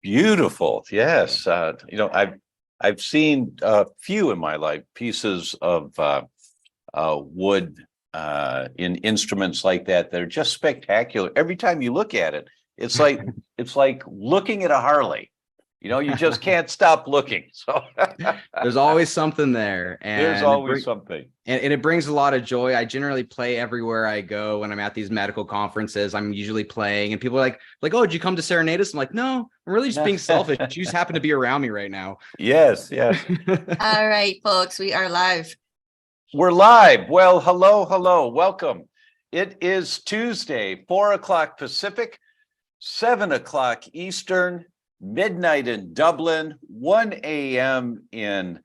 Beautiful. Yes. I've seen a few in my life, pieces of wood in instruments like that. They're just spectacular. Every time you look at it, it's like looking at a Harley. You just can't stop looking. So There's always something there, there's always something. And it brings a lot of joy. I generally play everywhere I go. When I'm at these medical conferences, I'm usually playing, and people are like, "Oh, did you come to serenade us?" I'm like, "No, I'm really just being selfish. You just happen to be around me right now." Yes. All right, folks, we are live. We're live. Well, hello. Welcome. It is Tuesday, 4:00 Pacific, 7:00 Eastern, midnight in Dublin, 1 a.m. in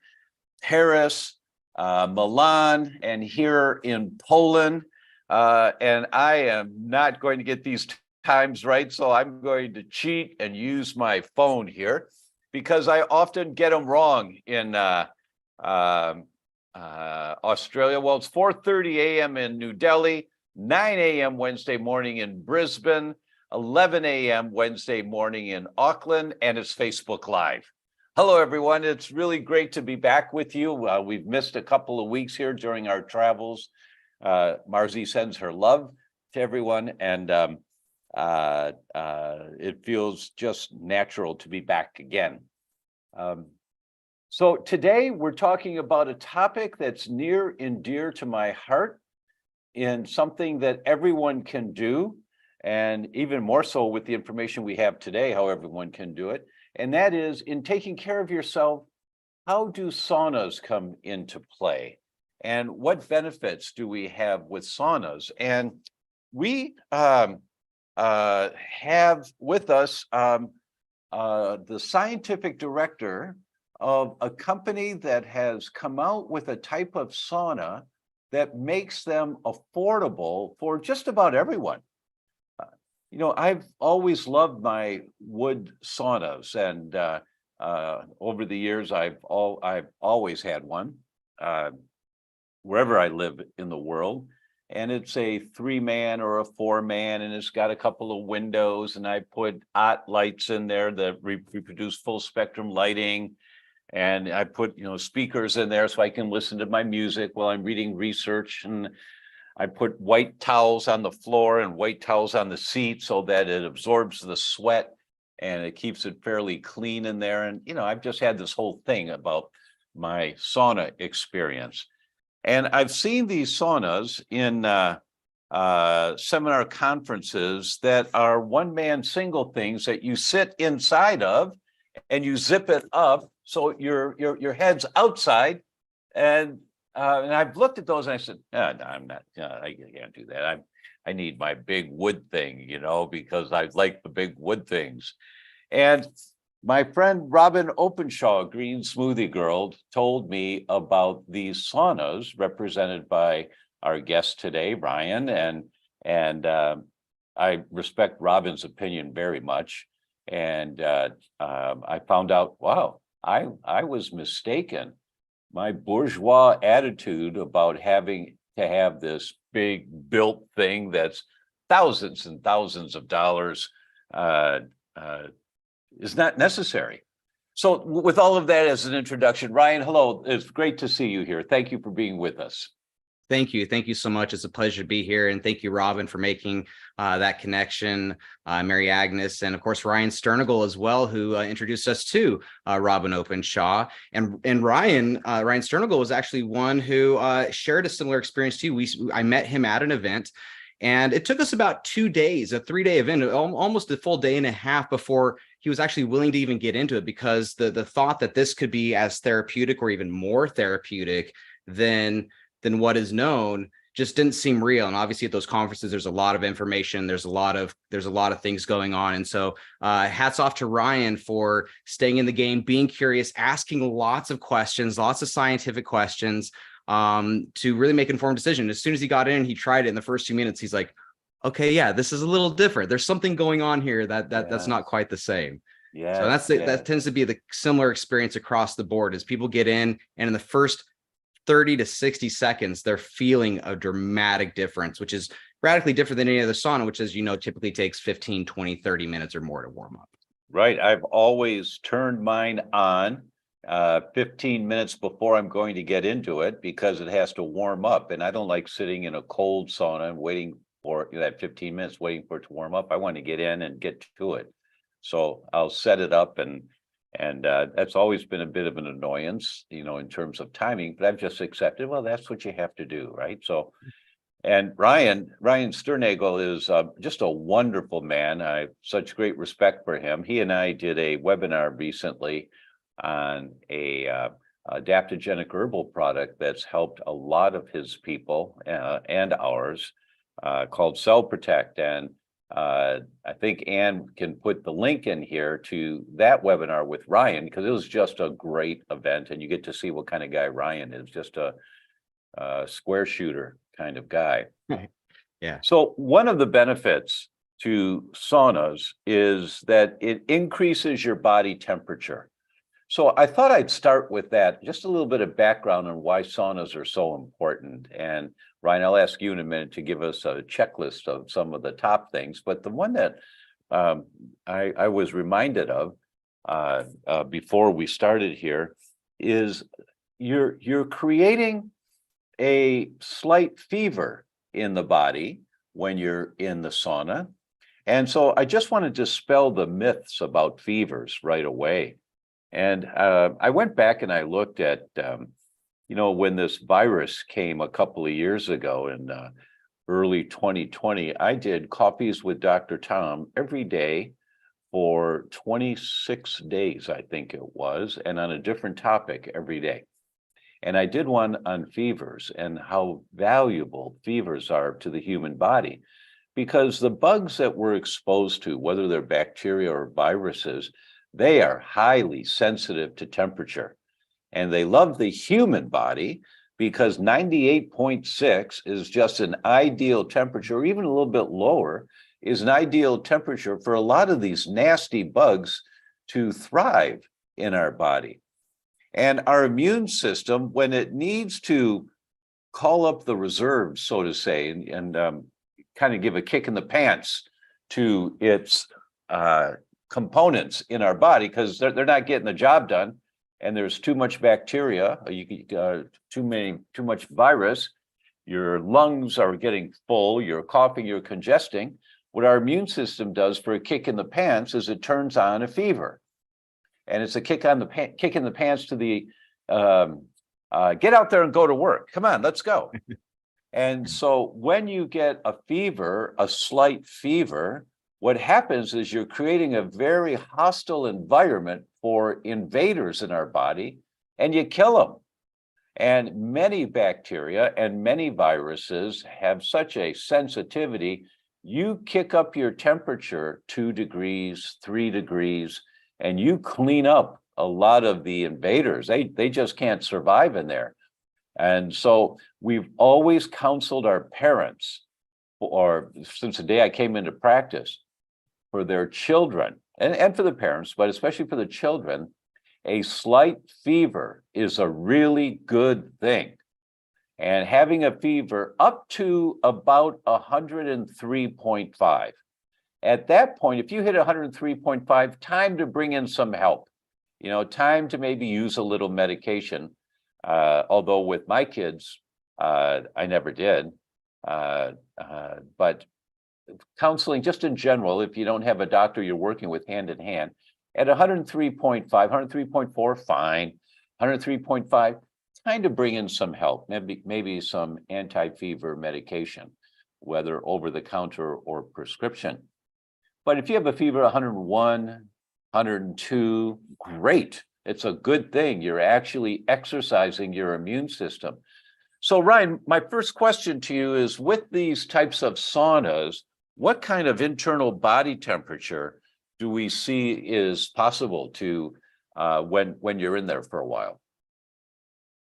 Paris, Milan, and here in Poland. And I am not going to get these times right, so I'm going to cheat and use my phone here because I often get them wrong in Australia. Well, it's 4:30 a.m. in New Delhi, 9 a.m. Wednesday morning in Brisbane, 11 a.m. Wednesday morning in Auckland, and it's Facebook Live. Hello, everyone. It's really great to be back with you. We've missed a couple of weeks here during our travels. Marzi sends her love to everyone, and it feels just natural to be back again. So today we're talking about a topic that's near and dear to my heart, in something that everyone can do, and even more so with the information we have today, how everyone can do it. And that is, in taking care of yourself, how do saunas come into play? And what benefits do we have with saunas? And we have with us the scientific director of a company that has come out with a type of sauna that makes them affordable for just about everyone. I've always loved my wood saunas, and over the years, I've always had one wherever I live in the world. And it's a 3-man or a 4-man, and it's got a couple of windows, and I put hot lights in there that reproduce full spectrum lighting. And I put, speakers in there so I can listen to my music while I'm reading research. And I put white towels on the floor and white towels on the seat so that it absorbs the sweat and it keeps it fairly clean in there. And, I've just had this whole thing about my sauna experience. And I've seen these saunas in seminar conferences that are one-man single things that you sit inside of and you zip it up so your head's outside. And I've looked at those and I said, no, I'm not, I can't do that. I need my big wood thing, because I like the big wood things. And my friend Robin Openshaw, Green Smoothie Girl, told me about these saunas represented by our guest today, Ryan. And I respect Robin's opinion very much. And I found out, wow, I was mistaken. My bourgeois attitude about having to have this big built thing that's thousands and thousands of dollars is not necessary. So with all of that as an introduction, Ryan, hello. It's great to see you here. Thank you for being with us. Thank you. Thank you so much. It's a pleasure to be here. And thank you, Robin, for making that connection, Mary Agnes, and of course, Ryan Sternigal as well, who introduced us to Robin Openshaw. And Ryan Sternigal was actually one who shared a similar experience to you. I met him at an event, and it took us about 2 days, a 3-day event, almost a full day and a half before he was actually willing to even get into it, because the thought that this could be as therapeutic or even more therapeutic than what is known just didn't seem real. And obviously at those conferences, there's a lot of information, there's a lot of things going on. And so hats off to Ryan for staying in the game, being curious, asking lots of questions, lots of scientific questions, to really make an informed decision. As soon as he got in, he tried it in the first 2 minutes. He's like, okay, yeah, this is a little different. There's something going on here that's not quite the same. Yeah. So that tends to be the similar experience across the board, as people get in, and in the first 30 to 60 seconds, they're feeling a dramatic difference, which is radically different than any other sauna, which, as you know, typically takes 15, 20, 30 minutes or more to warm up. Right. I've always turned mine on 15 minutes before I'm going to get into it because it has to warm up. And I don't like sitting in a cold sauna and waiting for that 15 minutes, waiting for it to warm up. I want to get in and get to it. So I'll set it up and that's always been a bit of an annoyance, in terms of timing, but I've just accepted, well, that's what you have to do, right? So and Ryan Sternagel is just a wonderful man. I have such great respect for him. He and I did a webinar recently on a adaptogenic herbal product that's helped a lot of his people and ours called Cell Protect. And I think Ann can put the link in here to that webinar with Ryan because it was just a great event, and you get to see what kind of guy Ryan is. Just a square shooter kind of guy. Yeah. So one of the benefits to saunas is that it increases your body temperature. So I thought I'd start with that, just a little bit of background on why saunas are so important. And Ryan, I'll ask you in a minute to give us a checklist of some of the top things. But the one that I was reminded of before we started here is you're creating a slight fever in the body when you're in the sauna. And so I just want to dispel the myths about fevers right away. And I went back and I looked at, when this virus came a couple of years ago in early 2020, I did Coffees with Dr. Tom every day for 26 days, I think it was, and on a different topic every day. And I did one on fevers and how valuable fevers are to the human body, because the bugs that we're exposed to, whether they're bacteria or viruses, they are highly sensitive to temperature. And they love the human body because 98.6 is just an ideal temperature, or even a little bit lower is an ideal temperature for a lot of these nasty bugs to thrive in our body. And our immune system, when it needs to call up the reserves, so to say, and kind of give a kick in the pants to its components in our body, because they're not getting the job done, and there's too much bacteria, too much virus, your lungs are getting full, you're coughing, you're congesting. What our immune system does for a kick in the pants is it turns on a fever. And it's a kick in the pants to the get out there and go to work. Come on, let's go. And so when you get a fever, a slight fever, what happens is you're creating a very hostile environment for invaders in our body, and you kill them. And many bacteria and many viruses have such a sensitivity. You kick up your temperature 2 degrees, 3 degrees, and you clean up a lot of the invaders. They just can't survive in there. And so we've always counseled our parents, or since the day I came into practice, for their children, and for the parents, but especially for the children, a slight fever is a really good thing. And having a fever up to about 103.5. At that point, if you hit 103.5, time to bring in some help. Time to maybe use a little medication. Although with my kids, I never did. But counseling, just in general, if you don't have a doctor you're working with hand in hand, at 103.5, 103.4, fine. 103.5, time to bring in some help, maybe some anti-fever medication, whether over the counter or prescription. But if you have a fever 101, 102, great. It's a good thing. You're actually exercising your immune system. So Ryan, my first question to you is, with these types of saunas, what kind of internal body temperature do we see is possible to when you're in there for a while?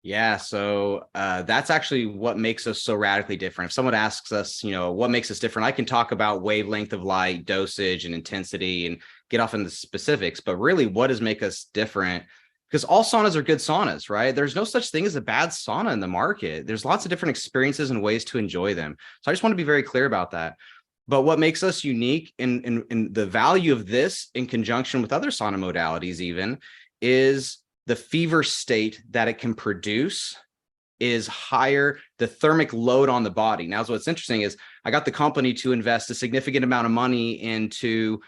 Yeah, so that's actually what makes us so radically different. If someone asks us, what makes us different, I can talk about wavelength of light, dosage, and intensity, and get off into the specifics. But really, what does make us different? Because all saunas are good saunas, right? There's no such thing as a bad sauna in the market. There's lots of different experiences and ways to enjoy them. So I just want to be very clear about that. But what makes us unique in the value of this in conjunction with other sauna modalities even is the fever state that it can produce is higher, the thermic load on the body. Now, what's interesting is I got the company to invest a significant amount of money into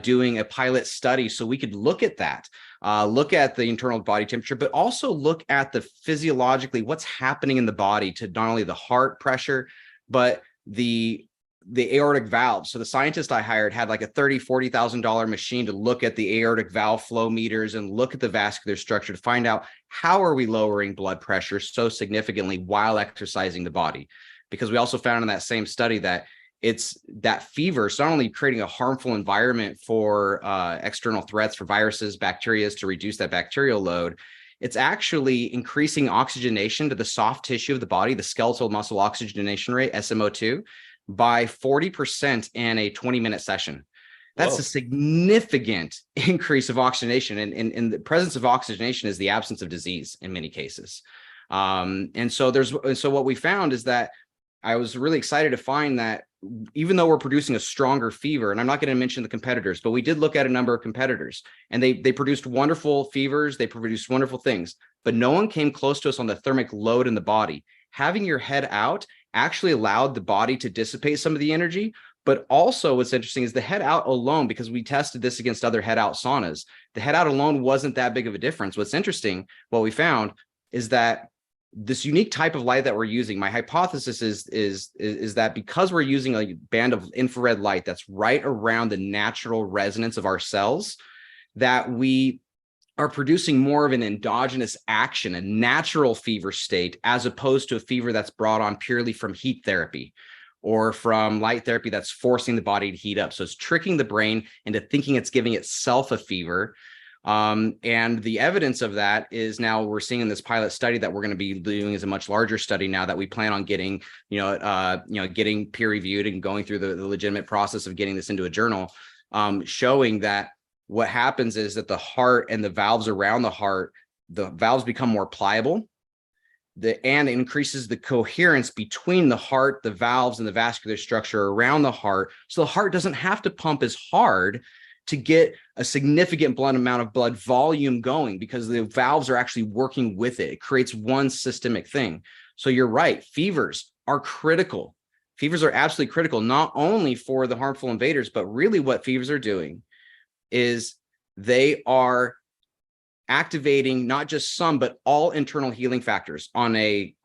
doing a pilot study so we could look at that, look at the internal body temperature, but also look at the physiologically what's happening in the body to not only the heart pressure, but the aortic valve. So the scientist I hired had like a $30,000-$40,000 machine to look at the aortic valve flow meters and look at the vascular structure to find out how are we lowering blood pressure so significantly while exercising the body. Because we also found in that same study that it's that fever, it's not only creating a harmful environment for external threats for viruses, bacteria to reduce that bacterial load, it's actually increasing oxygenation to the soft tissue of the body, the skeletal muscle oxygenation rate, SMO2, by 40% in a 20-minute session. That's a significant increase of oxygenation. And the presence of oxygenation is the absence of disease in many cases. And so what we found is that I was really excited to find that even though we're producing a stronger fever, and I'm not going to mention the competitors, but we did look at a number of competitors and they produced wonderful fevers. They produced wonderful things, but no one came close to us on the thermic load in the body. Having your head out actually allowed the body to dissipate some of the energy. But also what's interesting is the head out alone, because we tested this against other head out saunas, the head out alone wasn't that big of a difference. What's interesting, what we found is that this unique type of light that we're using, my hypothesis is that because we're using a band of infrared light that's right around the natural resonance of our cells, that we are producing more of an endogenous action, a natural fever state, as opposed to a fever that's brought on purely from heat therapy or from light therapy that's forcing the body to heat up. So it's tricking the brain into thinking it's giving itself a fever. And the evidence of that is now we're seeing in this pilot study that we're going to be doing as a much larger study now that we plan on getting, getting peer reviewed and going through the legitimate process of getting this into a journal, showing that what happens is that the heart and the valves around the heart, the valves become more pliable, and it increases the coherence between the heart, the valves, and the vascular structure around the heart. So the heart doesn't have to pump as hard to get a significant amount of blood volume going because the valves are actually working with it. It creates one systemic thing. So you're right, fevers are critical. Fevers are absolutely critical, not only for the harmful invaders, but really what fevers are doing is they are activating not just some, but all internal healing factors on a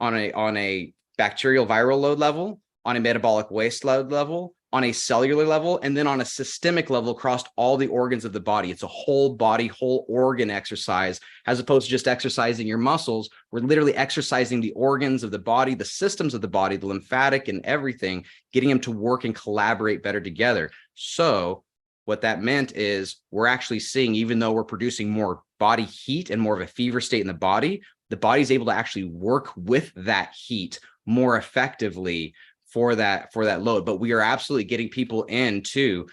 bacterial viral load level, on a metabolic waste load level, on a cellular level, and then on a systemic level across all the organs of the body. It's a whole body, whole organ exercise, as opposed to just exercising your muscles. We're literally exercising the organs of the body, the systems of the body, the lymphatic and everything, getting them to work and collaborate better together. So what that meant is we're actually seeing, even though we're producing more body heat and more of a fever state in the body is able to actually work with that heat more effectively for that load. But we are absolutely getting people into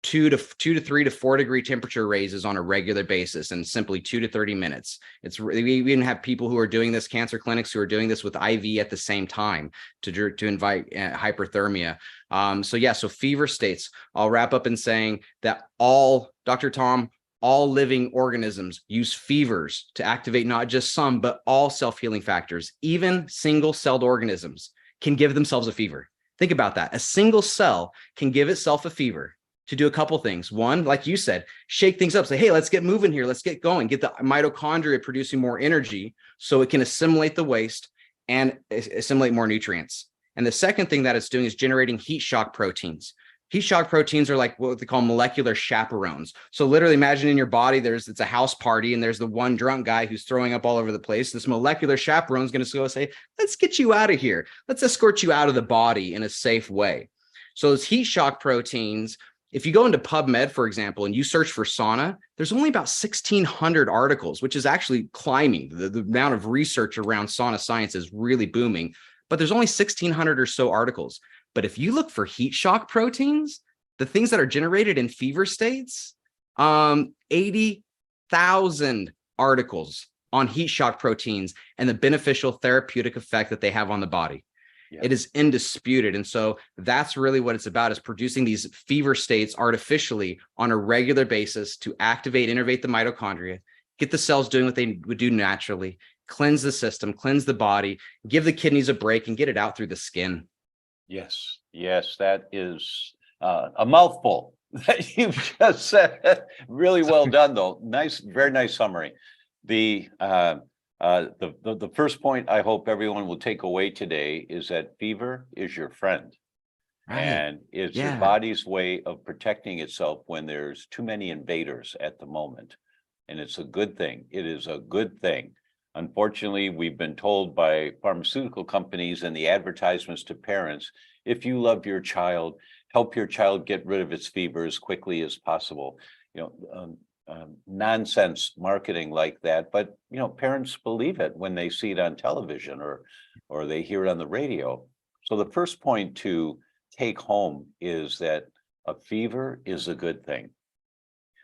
2 to 3 to 4 degree temperature raises on a regular basis, and simply 2 to 30 minutes. We even have people who are doing this, cancer clinics who are doing this with IV at the same time to invite hyperthermia. So fever states, I'll wrap up in saying that Dr. Tom, all living organisms use fevers to activate not just some, but all self-healing factors. Even single-celled organisms can give themselves a fever. Think about that. A single cell can give itself a fever to do a couple things. One, like you said, shake things up, say, hey, let's get moving here. Let's get going, get the mitochondria producing more energy so it can assimilate the waste and assimilate more nutrients. And the second thing that it's doing is generating heat shock proteins. Heat shock proteins are like what they call molecular chaperones. So literally imagine in your body, it's a house party and there's the one drunk guy who's throwing up all over the place. This molecular chaperone is going to go say, let's get you out of here. Let's escort you out of the body in a safe way. So those heat shock proteins, if you go into PubMed, for example, and you search for sauna, there's only about 1,600 articles, which is actually climbing. The amount of research around sauna science is really booming, but there's only 1,600 or so articles. But if you look for heat shock proteins, the things that are generated in fever states, 80,000 articles on heat shock proteins and the beneficial therapeutic effect that they have on the body. Yeah. It is indisputed. And so that's really what it's about, is producing these fever states artificially on a regular basis to activate, innervate the mitochondria, get the cells doing what they would do naturally, cleanse the system, cleanse the body, give the kidneys a break, and get it out through the skin. Yes, yes, that is a mouthful that you've just said. Really well done, though. Nice, very nice summary. The first point I hope everyone will take away today is that fever is your friend, and it's your body's way of protecting itself when there's too many invaders at the moment. And it's a good thing. It is a good thing. Unfortunately, we've been told by pharmaceutical companies and the advertisements to parents, if you love your child, help your child get rid of its fever as quickly as possible. Nonsense marketing like that, but parents believe it when they see it on television or they hear it on the radio. So the first point to take home is that a fever is a good thing.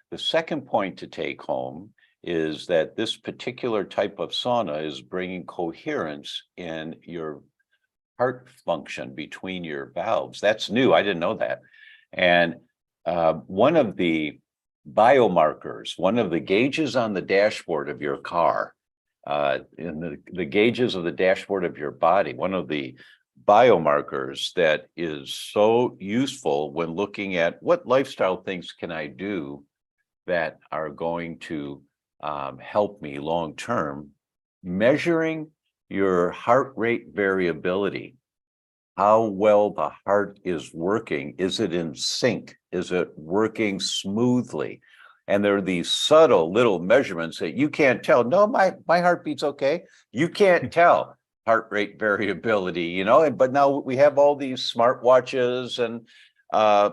The second point to take home is that this particular type of sauna is bringing coherence in your heart function between your valves. That's new. I didn't know that. And one of the biomarkers, one of the gauges on the dashboard of your car, in the gauges of the dashboard of your body, one of the biomarkers that is so useful when looking at what lifestyle things can I do that are going to help me long term, measuring your heart rate variability, how well the heart is working. Is it in sync? Is it working smoothly? And there are these subtle little measurements that you can't tell. No, my heartbeat's okay. You can't tell heart rate variability, but now we have all these smartwatches and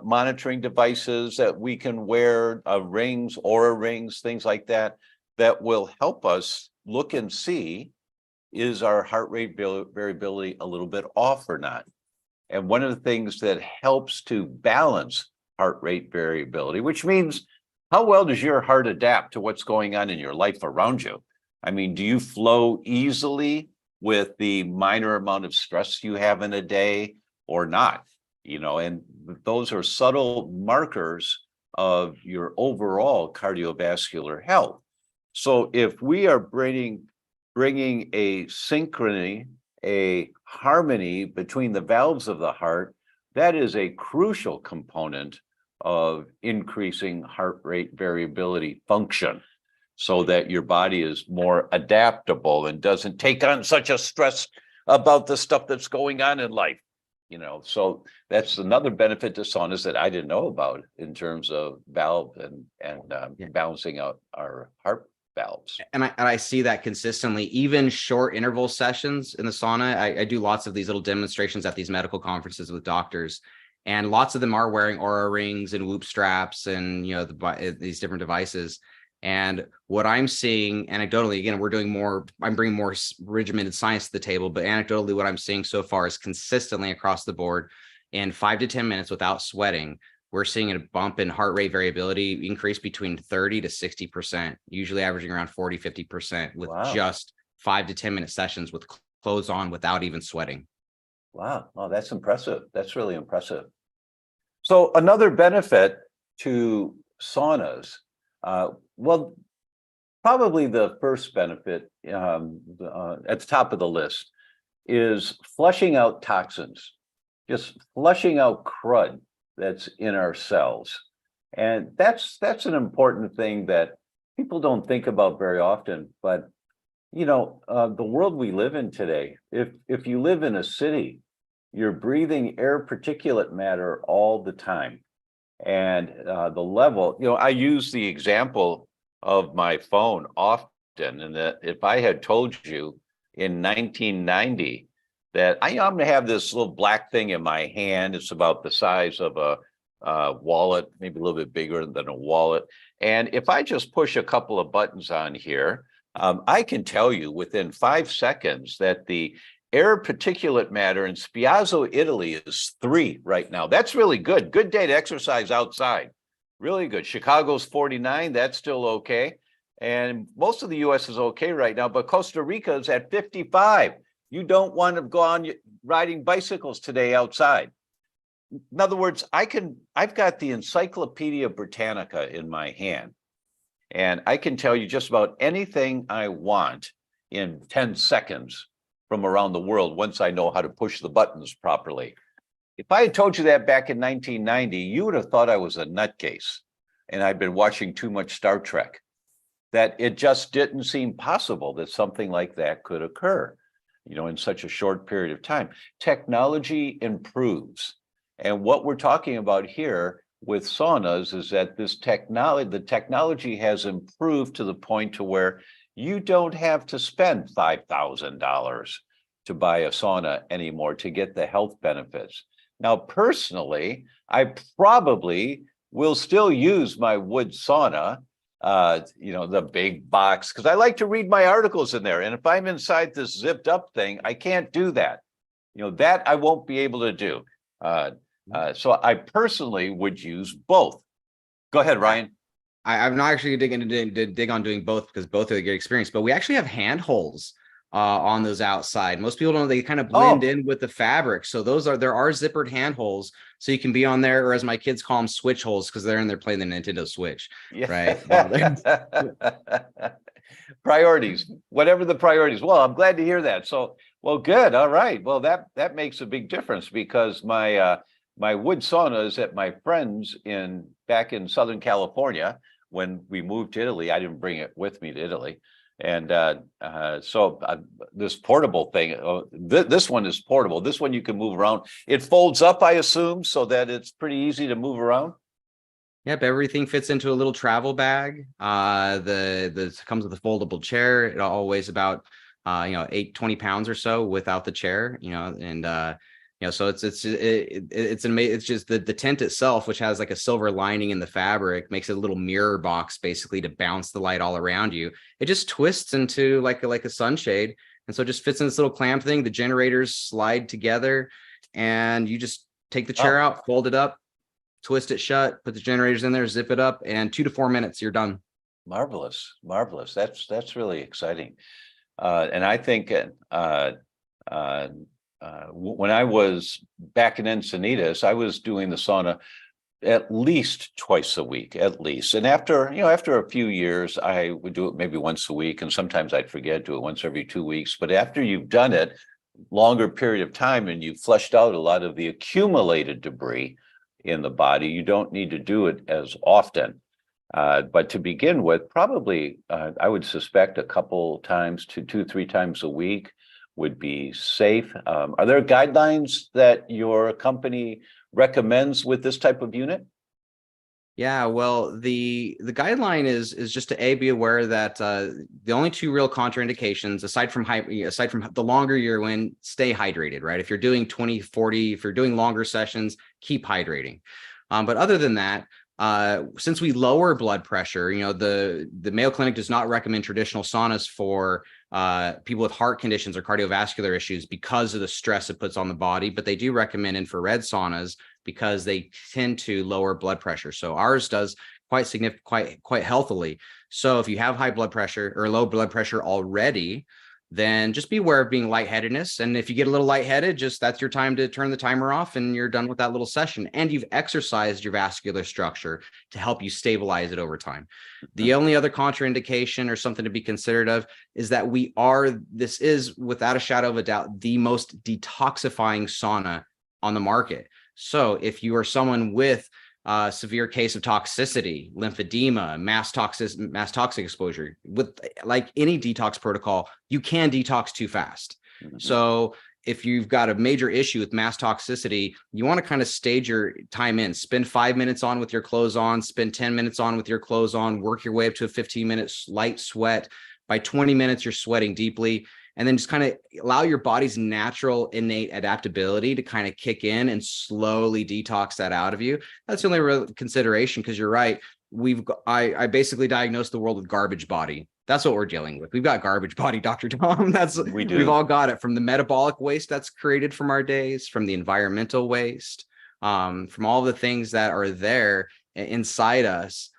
monitoring devices that we can wear, rings, Aura rings, things like that, that will help us look and see, is our heart rate variability a little bit off or not? And one of the things that helps to balance heart rate variability, which means how well does your heart adapt to what's going on in your life around you? I mean, do you flow easily with the minor amount of stress you have in a day or not? And those are subtle markers of your overall cardiovascular health. So if we are bringing a synchrony, a harmony between the valves of the heart, that is a crucial component of increasing heart rate variability function, so that your body is more adaptable and doesn't take on such a stress about the stuff that's going on in life. So that's another benefit to saunas that I didn't know about in terms of valve and balancing out our heart valves. And I see that consistently, even short interval sessions in the sauna. I do lots of these little demonstrations at these medical conferences with doctors, and lots of them are wearing Aura rings and Whoop straps and these different devices. And what I'm seeing anecdotally, again, I'm bringing more regimented science to the table, but anecdotally, what I'm seeing so far is consistently across the board, in 5 to 10 minutes without sweating, we're seeing a bump in heart rate variability increase between 30 to 60%, usually averaging around 40, 50% with just 5 to 10 minute sessions with clothes on without even sweating. Wow. Oh, that's impressive. That's really impressive. So another benefit to saunas, well, probably the first benefit at the top of the list is flushing out toxins, just flushing out crud that's in our cells. And that's an important thing that people don't think about very often. But the world we live in today, if you live in a city, you're breathing air particulate matter all the time. And the level, I use the example of my phone often, and that if I had told you in 1990 that I'm going to have this little black thing in my hand, it's about the size of a wallet, maybe a little bit bigger than a wallet. And if I just push a couple of buttons on here, I can tell you within 5 seconds that the air particulate matter in Spiazzo, Italy is 3 right now. That's really good. Good day to exercise outside. Really good. Chicago's 49. That's still okay. And most of the US is okay right now, but Costa Rica is at 55. You don't want to go on riding bicycles today outside. In other words, I've got the Encyclopedia Britannica in my hand, and I can tell you just about anything I want in 10 seconds from around the world once I know how to push the buttons properly. If I had told you that back in 1990, you would have thought I was a nutcase and I'd been watching too much Star Trek, that it just didn't seem possible that something like that could occur, in such a short period of time. Technology improves. And what we're talking about here with saunas is that the technology has improved to the point to where you don't have to spend $5,000 to buy a sauna anymore to get the health benefits. Now, personally, I probably will still use my wood sauna, the big box, because I like to read my articles in there. And if I'm inside this zipped up thing, I can't do that. That I won't be able to do. So I personally would use both. Go ahead, Ryan. I'm not actually going to dig on doing both because both are a good experience, but we actually have handholds on those outside. Most people don't, they kind of blend in with the fabric. So there are zippered handholds. So you can be on there, or as my kids call them, switch holes, because they're in there playing the Nintendo Switch. Yeah. Right. Priorities, whatever the priorities. Well, I'm glad to hear that. So, well, good. All right. Well, that makes a big difference, because my wood sauna is at my friend's back in Southern California. When we moved to Italy, I didn't bring it with me to Italy. And so this portable thing, this one is portable. This one you can move around. It folds up, I assume, so that it's pretty easy to move around. Yep, everything fits into a little travel bag. The comes with a foldable chair. It all weighs about 20 pounds or so without the chair. So it's amazing. It's just the tent itself, which has like a silver lining in the fabric, makes it a little mirror box basically to bounce the light all around you. It just twists into like a sunshade, and so it just fits in this little clamp thing. The generators slide together, and you just take the chair out, fold it up, twist it shut, put the generators in there, zip it up, and 2 to 4 minutes, you're done. Marvelous. That's really exciting. And I think when I was back in Encinitas, I was doing the sauna at least twice a week, at least. And after a few years, I would do it maybe once a week, and sometimes I'd forget, do it once every 2 weeks. But after you've done it longer period of time and you've flushed out a lot of the accumulated debris in the body, you don't need to do it as often. But to begin with, probably I would suspect a couple times to 2-3 times a week would be safe. Are there guidelines that your company recommends with this type of unit? Yeah, well, the guideline is just to be aware that the only 2 real contraindications, aside from the longer you're in, stay hydrated, right? If you're doing 20, 40, if you're doing longer sessions, keep hydrating. But other than that, since we lower blood pressure, the Mayo Clinic does not recommend traditional saunas for people with heart conditions or cardiovascular issues because of the stress it puts on the body, but they do recommend infrared saunas because they tend to lower blood pressure. So ours does quite significant, quite healthily. So if you have high blood pressure or low blood pressure already, then just be aware of being lightheadedness. And if you get a little lightheaded, that's your time to turn the timer off and you're done with that little session. And you've exercised your vascular structure to help you stabilize it over time. The only other contraindication or something to be considered of is that this is without a shadow of a doubt, the most detoxifying sauna on the market. So if you are someone with severe case of toxicity, lymphedema, mass toxic exposure, with like any detox protocol, you can detox too fast. Mm-hmm. So if you've got a major issue with mass toxicity, you want to kind of stage your time in, spend 5 minutes on with your clothes on, spend 10 minutes on with your clothes on, work your way up to a 15-minute light sweat. By 20 minutes, you're sweating deeply. And then just kind of allow your body's natural innate adaptability to kind of kick in and slowly detox that out of you. That's the only real consideration, because you're right. I basically diagnosed the world with garbage body. That's what we're dealing with. We've got garbage body, Dr. Tom. We've all got it, from the metabolic waste that's created from our days, from the environmental waste, from all the things that are there inside us.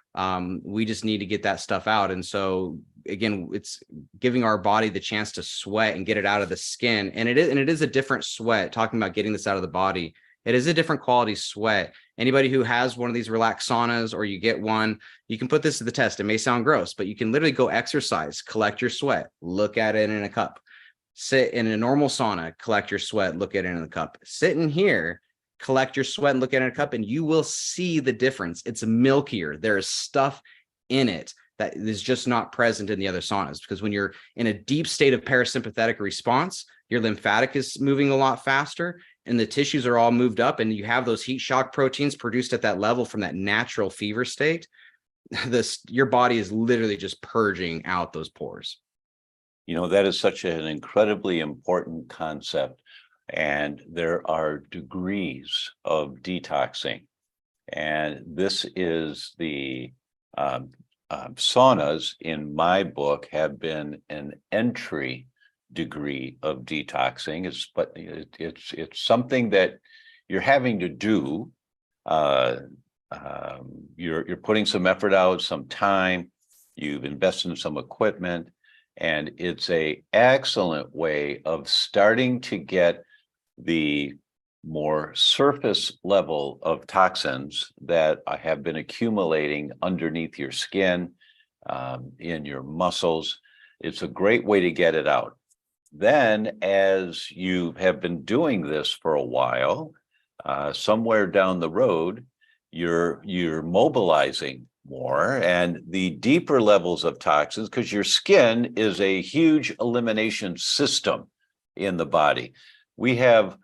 We just need to get that stuff out. And so again, it's giving our body the chance to sweat and get it out of the skin. And it is a different sweat. Talking about getting this out of the body, it is a different quality sweat. Anybody who has one of these relaxed saunas, or you get one, you can put this to the test. It may sound gross, but you can literally go exercise, collect your sweat, look at it in a cup. Sit in a normal sauna, collect your sweat, look at it in the cup. Sit in here, collect your sweat and look at it in a cup, and you will see the difference. It's milkier. There is stuff in it that is just not present in the other saunas, because when you're in a deep state of parasympathetic response, your lymphatic is moving a lot faster and the tissues are all moved up, and you have those heat shock proteins produced at that level from that natural fever state. Your body is literally just purging out those pores. That is such an incredibly important concept. And there are degrees of detoxing. And this is the saunas, in my book, have been an entry degree of detoxing. It's something that you're having to do. You're putting some effort out, some time. You've invested in some equipment, and it's an excellent way of starting to get the more surface level of toxins that have been accumulating underneath your skin, in your muscles. It's a great way to get it out. Then, as you have been doing this for a while, somewhere down the road, you're mobilizing more, and the deeper levels of toxins, because your skin is a huge elimination system in the body. We have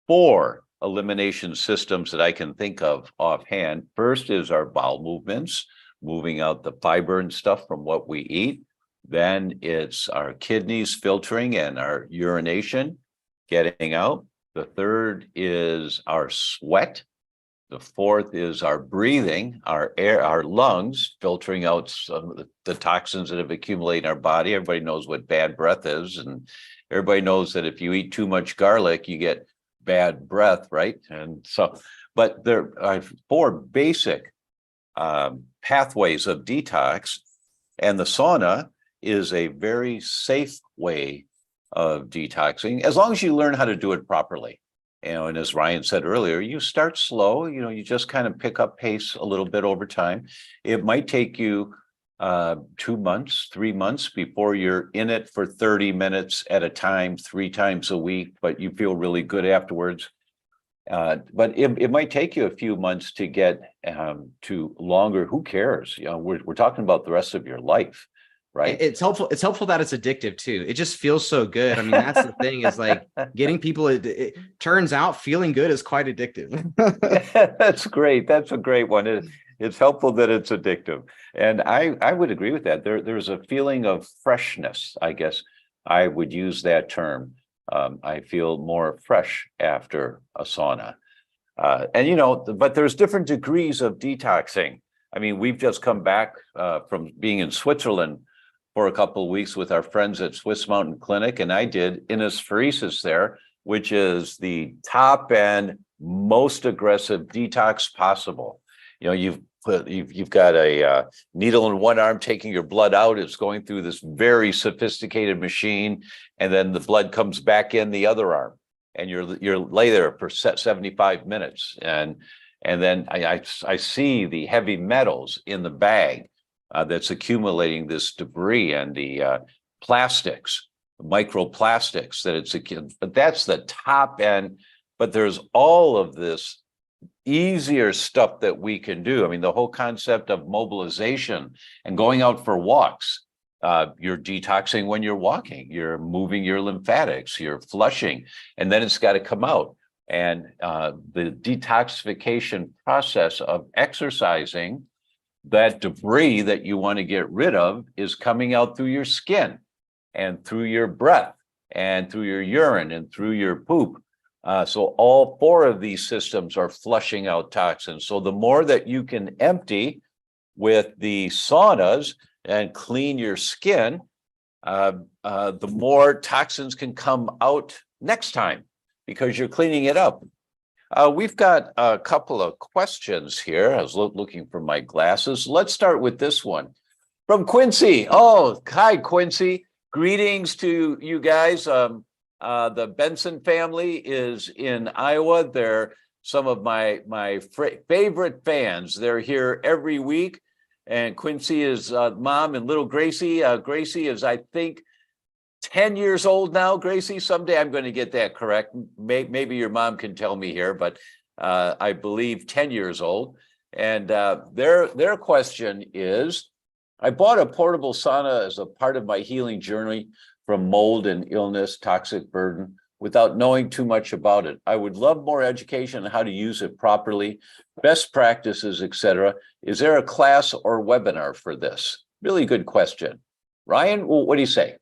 4 elimination systems that I can think of offhand. First is our bowel movements, moving out the fiber and stuff from what we eat. Then it's our kidneys filtering and our urination getting out. The third is our sweat. The fourth is our breathing, our air, our lungs filtering out some of the toxins that have accumulated in our body. Everybody knows what bad breath is, and everybody knows that if you eat too much garlic, you get bad breath, right? And so, but there are 4 basic pathways of detox, and the sauna is a very safe way of detoxing, as long as you learn how to do it properly. And as Ryan said earlier, you start slow, you just kind of pick up pace a little bit over time. It might take you 2 months, 3 months before you're in it for 30 minutes at a time, 3 times a week, but you feel really good afterwards. But it might take you a few months to get to longer. Who cares? We're talking about the rest of your life. Right. It's helpful. It's helpful that it's addictive too. It just feels so good. I mean, that's the thing, is like getting people, it turns out feeling good is quite addictive. That's great. That's a great one. It's helpful that it's addictive. And I would agree with that. There's a feeling of freshness, I guess I would use that term. I feel more fresh after a sauna. But there's different degrees of detoxing. I mean, we've just come back from being in Switzerland for a couple of weeks with our friends at Swiss Mountain Clinic, and I did innisphoresis there, which is the top and most aggressive detox possible. You've got a needle in one arm taking your blood out. It's going through this very sophisticated machine, and then the blood comes back in the other arm, and you're lay there for 75 minutes, and then I see the heavy metals in the bag that's accumulating this debris, and the plastics, microplastics that it's but that's the top end. But there's all of this easier stuff that we can do. I mean, the whole concept of mobilization and going out for walks. You're detoxing when you're walking, you're moving your lymphatics, you're flushing, and then it's got to come out. And the detoxification process of exercising, that debris that you want to get rid of is coming out through your skin and through your breath and through your urine and through your poop. So all 4 of these systems are flushing out toxins. So the more that you can empty with the saunas and clean your skin, the more toxins can come out next time because you're cleaning it up. We've got a couple of questions here. I was looking for my glasses. Let's start with this one. from Quincy. Oh, hi, Quincy. Greetings to you guys. The Benson family is in Iowa. They're some of my favorite fans. They're here every week. And Quincy is mom, and little Gracie. Gracie is, I think, 10 years old now, Gracie. Someday I'm going to get that correct. Maybe your mom can tell me here, but I believe 10 years old. And their question is, I bought a portable sauna as a part of my healing journey from mold and illness, toxic burden, without knowing too much about it. I would love more education on how to use it properly, best practices, etc. Is there a class or webinar for this? Really good question. Ryan, what do you say?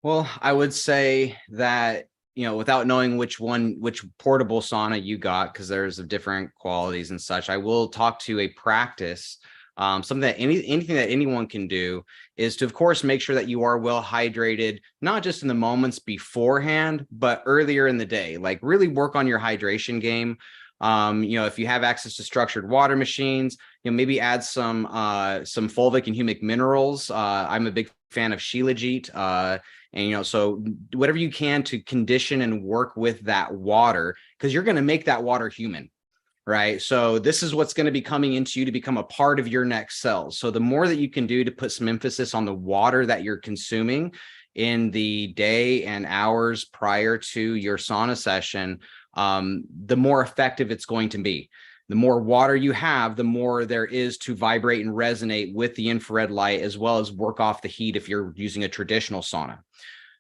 Well, I would say that, without knowing which portable sauna you got, because there's of different qualities and such, I will talk to a practice. Something that anything that anyone can do is to, of course, make sure that you are well hydrated, not just in the moments beforehand, but earlier in the day. Like, really work on your hydration game. If you have access to structured water machines, maybe add some fulvic and humic minerals. I'm a big fan of Shilajit. And, so whatever you can to condition and work with that water, because you're going to make that water human. Right. So this is what's going to be coming into you to become a part of your next cells. So the more that you can do to put some emphasis on the water that you're consuming in the day and hours prior to your sauna session, the more effective it's going to be. The more water you have, the more there is to vibrate and resonate with the infrared light, as well as work off the heat if you're using a traditional sauna.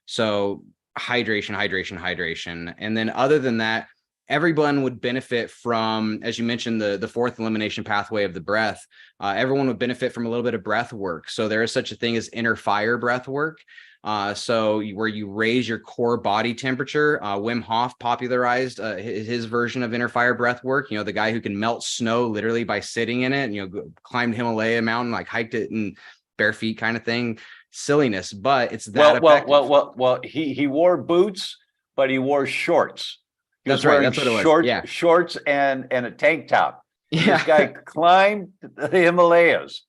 So hydration, hydration, hydration. And then other than that, everyone would benefit from, as you mentioned, the fourth elimination pathway of the breath. Everyone would benefit from a little bit of breath work. So there is such a thing as inner fire breath work. Where you raise your core body temperature. Wim Hof popularized his version of inner fire breath work. The guy who can melt snow literally by sitting in it, and, climbed Himalaya mountain, like hiked it in bare feet kind of thing. Silliness, but it's that effective. Well, he wore boots, but he wore shorts. That's right. That's what it was. Shorts, yeah. Shorts and a tank top. Yeah. This guy climbed the Himalayas.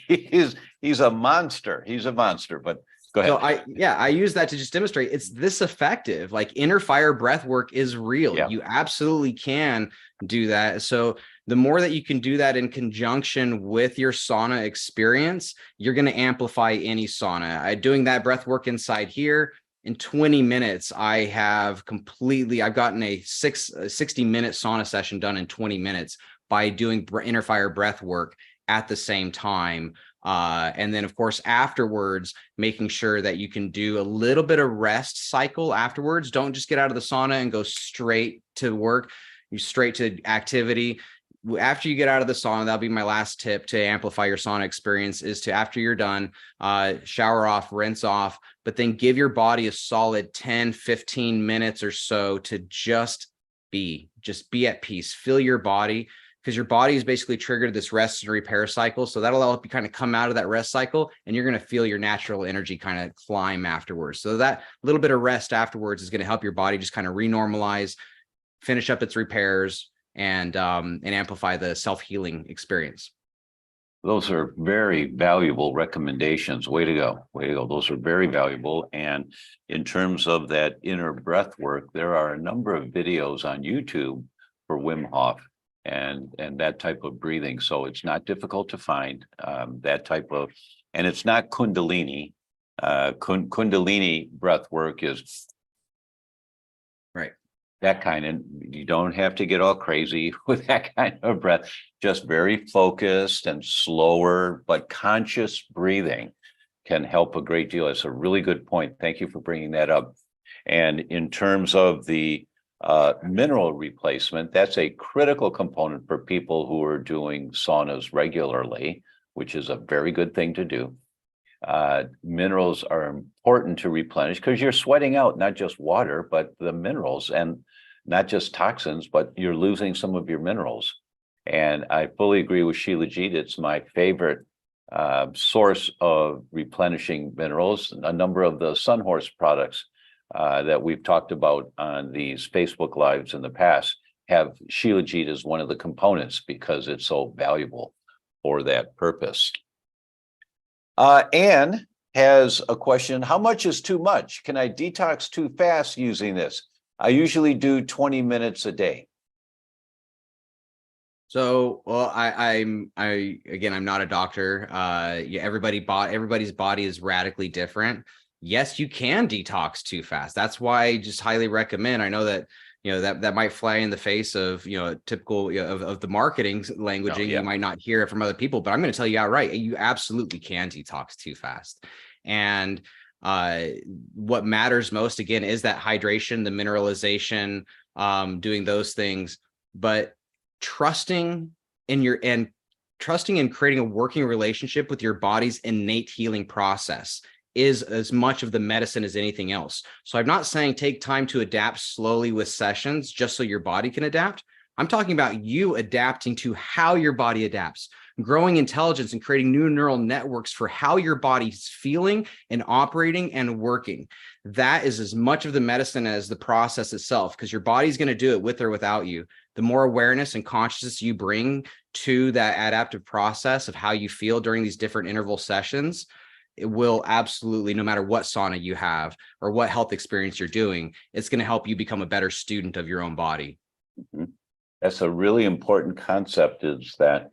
He's a monster. He's a monster. But go ahead. So I use that to just demonstrate it's this effective. Like, inner fire breath work is real. Yeah. You absolutely can do that. So the more that you can do that in conjunction with your sauna experience, you're going to amplify any sauna. Doing that breath work inside here, in 20 minutes, I've gotten a 60-minute sauna session done in 20 minutes by doing inner fire breath work at the same time. And then, of course, afterwards, making sure that you can do a little bit of rest cycle afterwards. Don't just get out of the sauna and go straight to work. You straight to activity. After you get out of the sauna, that'll be my last tip to amplify your sauna experience, is to, after you're done, shower off, rinse off, but then give your body a solid 10, 15 minutes or so to just be at peace. Feel your body, because your body is basically triggered this rest and repair cycle. So that'll help you kind of come out of that rest cycle, and you're going to feel your natural energy kind of climb afterwards. So that little bit of rest afterwards is going to help your body just kind of renormalize, finish up its repairs, and amplify the self-healing experience. Those are very valuable recommendations. Way to go. Way to go. Those are very valuable. And in terms of that inner breath work, there are a number of videos on YouTube for Wim Hof and that type of breathing. So it's not difficult to find that type of, and it's not Kundalini. Kundalini breath work is right. That kind, and you don't have to get all crazy with that kind of breath, just very focused and slower, but conscious breathing can help a great deal. It's a really good point. Thank you for bringing that up. And in terms of the mineral replacement, that's a critical component for people who are doing saunas regularly, which is a very good thing to do. Minerals are important to replenish because you're sweating out not just water, but the minerals, and not just toxins, but you're losing some of your minerals. And I fully agree with Shilajit. It's my favorite source of replenishing minerals. A number of the Sunhorse products that we've talked about on these Facebook Lives in the past have Shilajit as one of the components because it's so valuable for that purpose. Anne has a question. How much is too much? Can I detox too fast using this? I usually do 20 minutes a day. So, well, I'm not a doctor. Yeah, everybody's body is radically different. Yes, you can detox too fast. That's why I just highly recommend. I know that, that might fly in the face of, typical of the marketing languaging. yeah. You might not hear it from other people, but I'm going to tell you outright, you absolutely can detox too fast. And what matters most, again, is that hydration, the mineralization, doing those things. But trusting in creating a working relationship with your body's innate healing process is as much of the medicine as anything else. So I'm not saying take time to adapt slowly with sessions just so your body can adapt. I'm talking about you adapting to how your body adapts, growing intelligence and creating new neural networks for how your body's feeling and operating and working. That is as much of the medicine as the process itself, because your body's going to do it with or without you. The more awareness and consciousness you bring to that adaptive process of how you feel during these different interval sessions, it will absolutely, no matter what sauna you have or what health experience you're doing, it's going to help you become a better student of your own body. That's a really important concept, is that,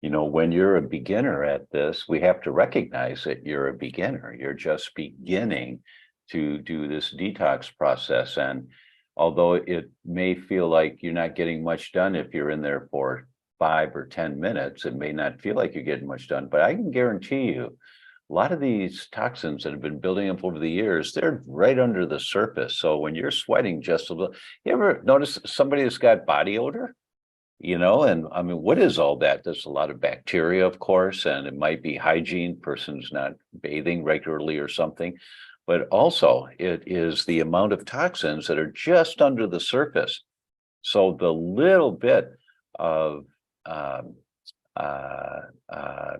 when you're a beginner at this, we have to recognize that you're a beginner. You're just beginning to do this detox process. And although it may feel like you're not getting much done if you're in there for 5 or 10 minutes, it may not feel like you're getting much done, but I can guarantee you, a lot of these toxins that have been building up over the years, they're right under the surface. So when you're sweating just a little, you ever notice somebody that's got body odor? And I mean, what is all that? There's a lot of bacteria, of course, and it might be hygiene, person's not bathing regularly or something. But also it is the amount of toxins that are just under the surface. So the little bit of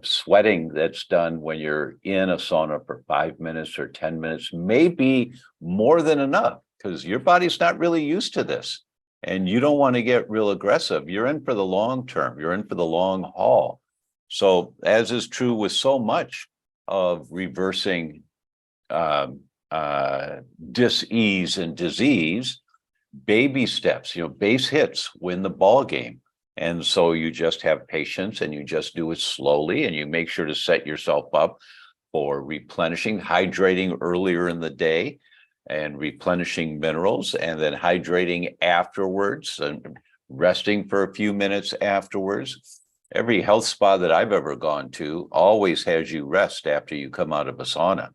sweating that's done when you're in a sauna for 5 minutes or 10 minutes may be more than enough, because your body's not really used to this. And you don't want to get real aggressive. You're in for the long term. You're in for the long haul. So, as is true with so much of reversing dis-ease and disease, baby steps, base hits win the ball game. And so you just have patience and you just do it slowly, and you make sure to set yourself up for replenishing, hydrating earlier in the day and replenishing minerals, and then hydrating afterwards and resting for a few minutes afterwards. Every health spa that I've ever gone to always has you rest after you come out of a sauna.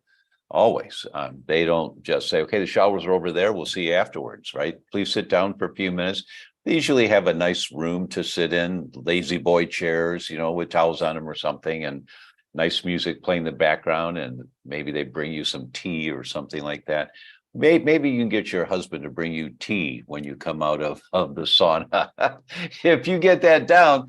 Always. They don't just say, okay, the showers are over there, we'll see you afterwards, right? Please sit down for a few minutes. They usually have a nice room to sit in, lazy boy chairs, with towels on them or something, and nice music playing in the background, and maybe they bring you some tea or something like that. Maybe you can get your husband to bring you tea when you come out of the sauna. If you get that down,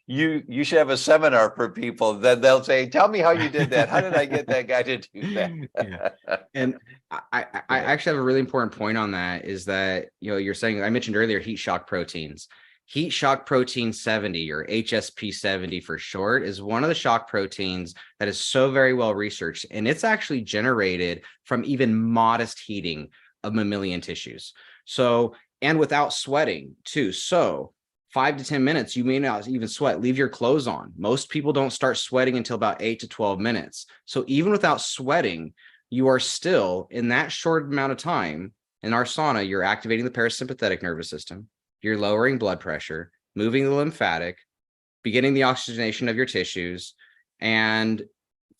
you should have a seminar for people. Then they'll say, tell me how you did that. How did I get that guy to do that? Yeah. And I actually have a really important point on that, is that, you're saying, I mentioned earlier, heat shock proteins. Heat shock protein 70, or HSP 70 for short, is one of the shock proteins that is so very well researched, and it's actually generated from even modest heating of mammalian tissues. So, and without sweating too. So 5 to 10 minutes, you may not even sweat. Leave your clothes on. Most people don't start sweating until about 8 to 12 minutes. So even without sweating, you are still, in that short amount of time in our sauna, you're activating the parasympathetic nervous system. You're lowering blood pressure, moving the lymphatic, beginning the oxygenation of your tissues, and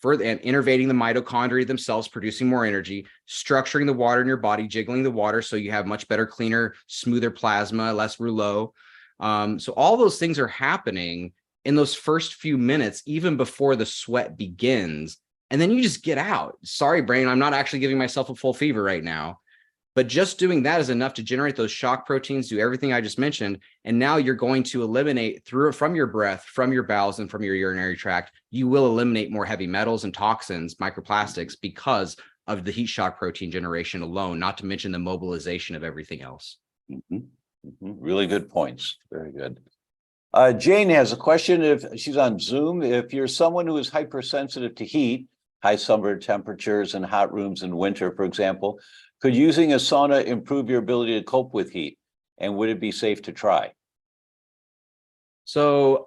innervating the mitochondria themselves, producing more energy, structuring the water in your body, jiggling the water so you have much better, cleaner, smoother plasma, less rouleau. So all those things are happening in those first few minutes, even before the sweat begins. And then you just get out. Sorry, brain, I'm not actually giving myself a full fever right now. But just doing that is enough to generate those shock proteins, do everything I just mentioned. And now you're going to eliminate from your breath, from your bowels, and from your urinary tract, you will eliminate more heavy metals and toxins, microplastics, because of the heat shock protein generation alone, not to mention the mobilization of everything else. Really good points. Very good. Jane has a question. If she's on Zoom, if you're someone who is hypersensitive to heat, high summer temperatures and hot rooms in winter, for example, could using a sauna improve your ability to cope with heat? And would it be safe to try? So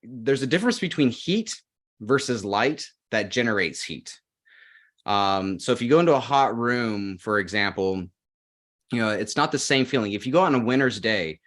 there's a difference between heat versus light that generates heat. So if you go into a hot room, for example, it's not the same feeling. If you go on a winter's day,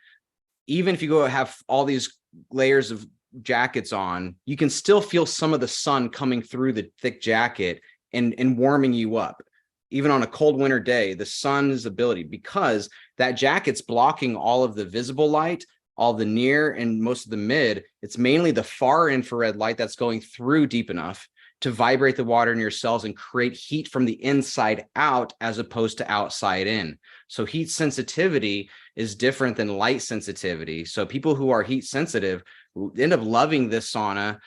even if you go have all these layers of jackets on, you can still feel some of the sun coming through the thick jacket and warming you up. Even on a cold winter day, the sun's ability, because that jacket's blocking all of the visible light, all the near and most of the mid, it's mainly the far infrared light that's going through deep enough to vibrate the water in your cells and create heat from the inside out as opposed to outside in. So heat sensitivity is different than light sensitivity. So people who are heat sensitive end up loving this sauna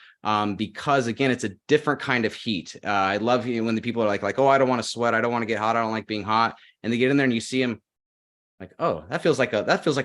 because, again, it's a different kind of heat. I love when the people are like, oh, I don't want to sweat. I don't want to get hot. I don't like being hot. And they get in there and you see them like, oh, that feels like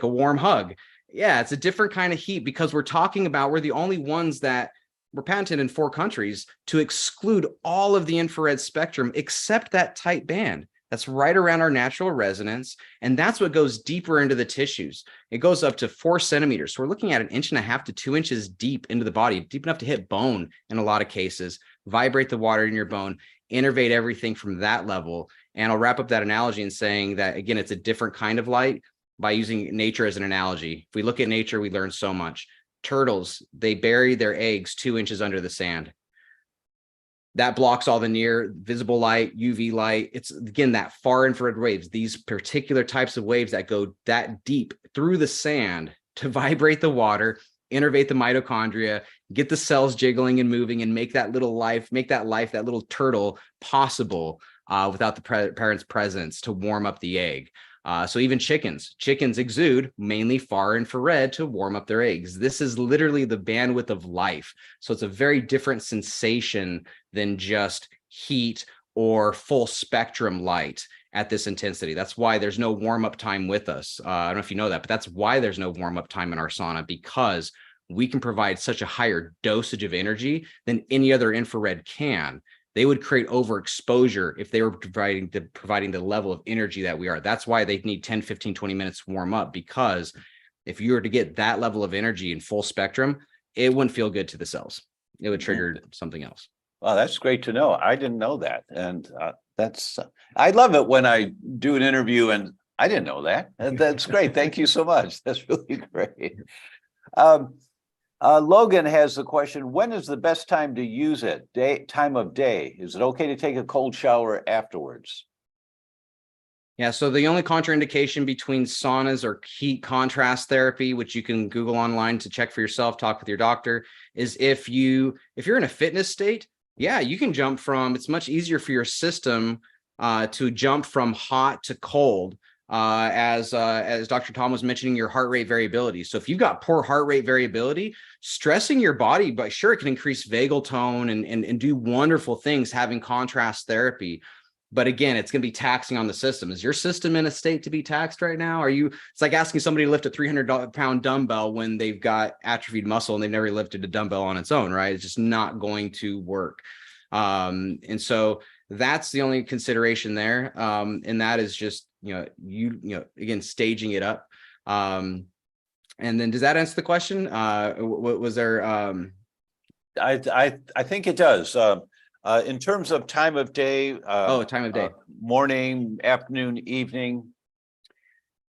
a warm hug. Yeah, it's a different kind of heat because we're the only ones that we're patented in 4 countries to exclude all of the infrared spectrum except that tight band that's right around our natural resonance. And that's what goes deeper into the tissues. It goes up to 4 centimeters. So we're looking at 1.5 inches to 2 inches deep into the body, deep enough to hit bone in a lot of cases, vibrate the water in your bone, innervate everything from that level. And I'll wrap up that analogy in saying that, again, it's a different kind of light by using nature as an analogy. If we look at nature, we learn so much. Turtles, they bury their eggs 2 inches under the sand. That blocks all the near visible light, UV light. It's, again, that far infrared waves, these particular types of waves that go that deep through the sand to vibrate the water, innervate the mitochondria, get the cells jiggling and moving, and make that little turtle possible without the parent's presence to warm up the egg. So even chickens exude mainly far infrared to warm up their eggs. This is literally the bandwidth of life. So it's a very different sensation than just heat or full spectrum light at this intensity. That's why there's no warm up time with us. I don't know if you know that, but that's why there's no warm up time in our sauna, because we can provide such a higher dosage of energy than any other infrared can. They would create overexposure if they were providing the level of energy that we are. That's why they need 10, 15, 20 minutes to warm up, because if you were to get that level of energy in full spectrum, it wouldn't feel good to the cells. It would trigger something else. Well, that's great to know. I didn't know that. And I love it when I do an interview and I didn't know that. And that's great. Thank you so much. That's really great. Logan has the question, when is the best time to use it? Time of day? Is it okay to take a cold shower afterwards? Yeah, so the only contraindication between saunas or heat contrast therapy, which you can Google online to check for yourself, talk with your doctor, is if you're in a fitness state, yeah, you can jump from, it's much easier for your system to jump from hot to cold. As Dr. Tom was mentioning, your heart rate variability. So if you've got poor heart rate variability, stressing your body, but sure, it can increase vagal tone and do wonderful things having contrast therapy. But again, it's going to be taxing on the system. Is your system in a state to be taxed right now? It's like asking somebody to lift a 300-pound dumbbell when they've got atrophied muscle and they've never lifted a dumbbell on its own, right? It's just not going to work. And so that's the only consideration there. And that is just, again, staging it up. And then does that answer the question? What was there? I think it does. In terms of time of day. Time of day. Morning, afternoon, evening.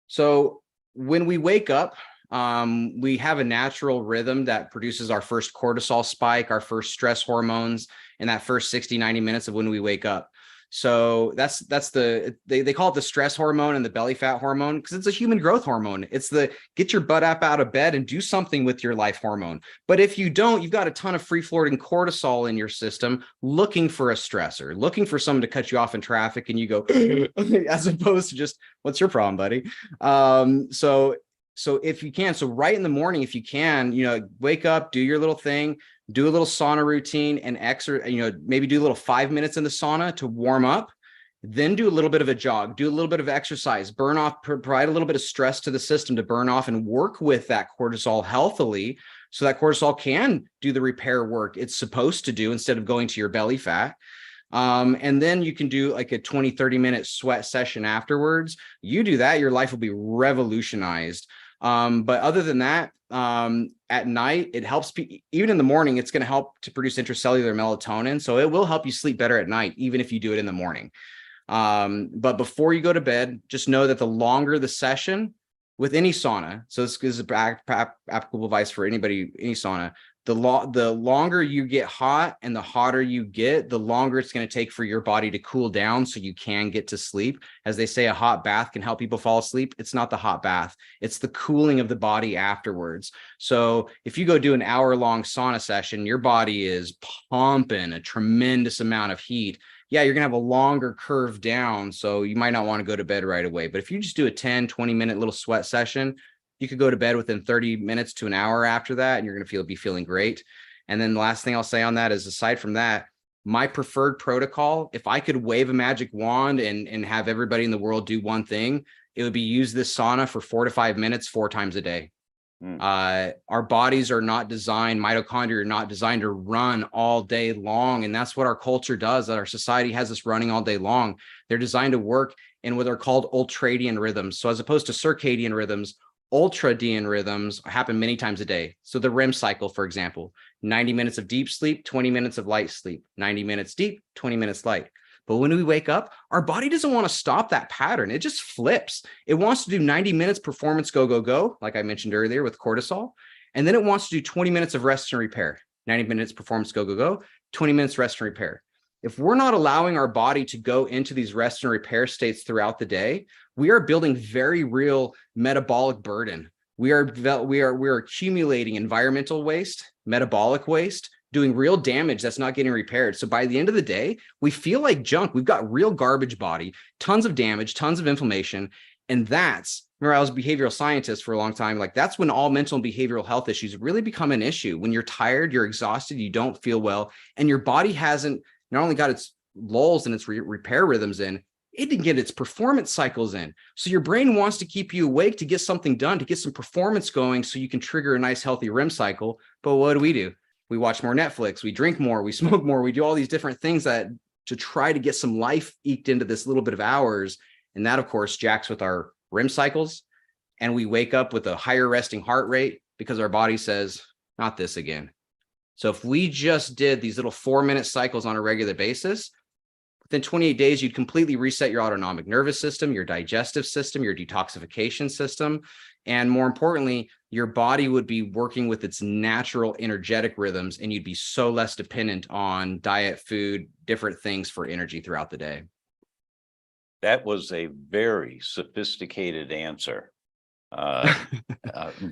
So when we wake up, we have a natural rhythm that produces our first cortisol spike, our first stress hormones in that first 60, 90 minutes of when we wake up. So that's they call it the stress hormone and the belly fat hormone, because it's a human growth hormone. It's the get your butt up out of bed and do something with your life hormone. But if you don't, you've got a ton of free floating cortisol in your system looking for a stressor, looking for someone to cut you off in traffic, and you go, as opposed to just, what's your problem, buddy? So if you can, so right in the morning, if you can, wake up, do your little thing, do a little sauna routine and maybe do a little 5 minutes in the sauna to warm up. then do a little bit of a jog, do a little bit of exercise, burn off, provide a little bit of stress to the system to burn off and work with that cortisol healthily, so that cortisol can do the repair work it's supposed to do instead of going to your belly fat. And then you can do like a 20-30 minute sweat session afterwards. You do that, your life will be revolutionized. But other than that, at night, it helps even in the morning, it's going to help to produce intracellular melatonin. So it will help you sleep better at night, even if you do it in the morning. But before you go to bed, just know that the longer the session with any sauna, so this is applicable advice for anybody, any sauna, the longer you get hot and the hotter you get, the longer it's going to take for your body to cool down so you can get to sleep. As they say, a hot bath can help people fall asleep. It's not the hot bath. It's the cooling of the body afterwards. So if you go do an hour-long sauna session, your body is pumping a tremendous amount of heat. Yeah, you're going to have a longer curve down, so you might not want to go to bed right away. But if you just do a 10-20 minute little sweat session, you could go to bed within 30 minutes to an hour after that, and you're going to be feeling great. And then the last thing I'll say on that is, aside from that, my preferred protocol, if I could wave a magic wand and have everybody in the world do one thing, it would be use this sauna for 4 to 5 minutes, 4 times a day. Our bodies are not designed, mitochondria are not designed to run all day long. And that's what our culture does. That our society has us running all day long. They're designed to work in what are called ultradian rhythms. So as opposed to circadian rhythms, ultradian rhythms happen many times a day. So the REM cycle, for example, 90 minutes of deep sleep, 20 minutes of light sleep, 90 minutes deep, 20 minutes light. But when we wake up, our body doesn't want to stop that pattern. It just flips. It wants to do 90 minutes performance, go, go, go, like I mentioned earlier with cortisol. And then it wants to do 20 minutes of rest and repair, 90 minutes performance, go, go, go, 20 minutes rest and repair. If we're not allowing our body to go into these rest and repair states throughout the day, we are building very real metabolic burden. We are accumulating environmental waste, metabolic waste, doing real damage that's not getting repaired. So by the end of the day, we feel like junk. We've got real garbage body, tons of damage, tons of inflammation. And remember, I was a behavioral scientist for a long time. Like, that's when all mental and behavioral health issues really become an issue. When you're tired, you're exhausted, you don't feel well, and your body hasn't not only got its lulls and its repair rhythms in, it didn't get its performance cycles in. So your brain wants to keep you awake to get something done, to get some performance going so you can trigger a nice healthy REM cycle. But what do? We watch more Netflix, we drink more, we smoke more, we do all these different things to try to get some life eked into this little bit of hours. And that, of course, jacks with our REM cycles. And we wake up with a higher resting heart rate because our body says, not this again. So if we just did these little 4-minute cycles on a regular basis, within 28 days, you'd completely reset your autonomic nervous system, your digestive system, your detoxification system. And more importantly, your body would be working with its natural energetic rhythms, and you'd be so less dependent on diet, food, different things for energy throughout the day. That was a very sophisticated answer.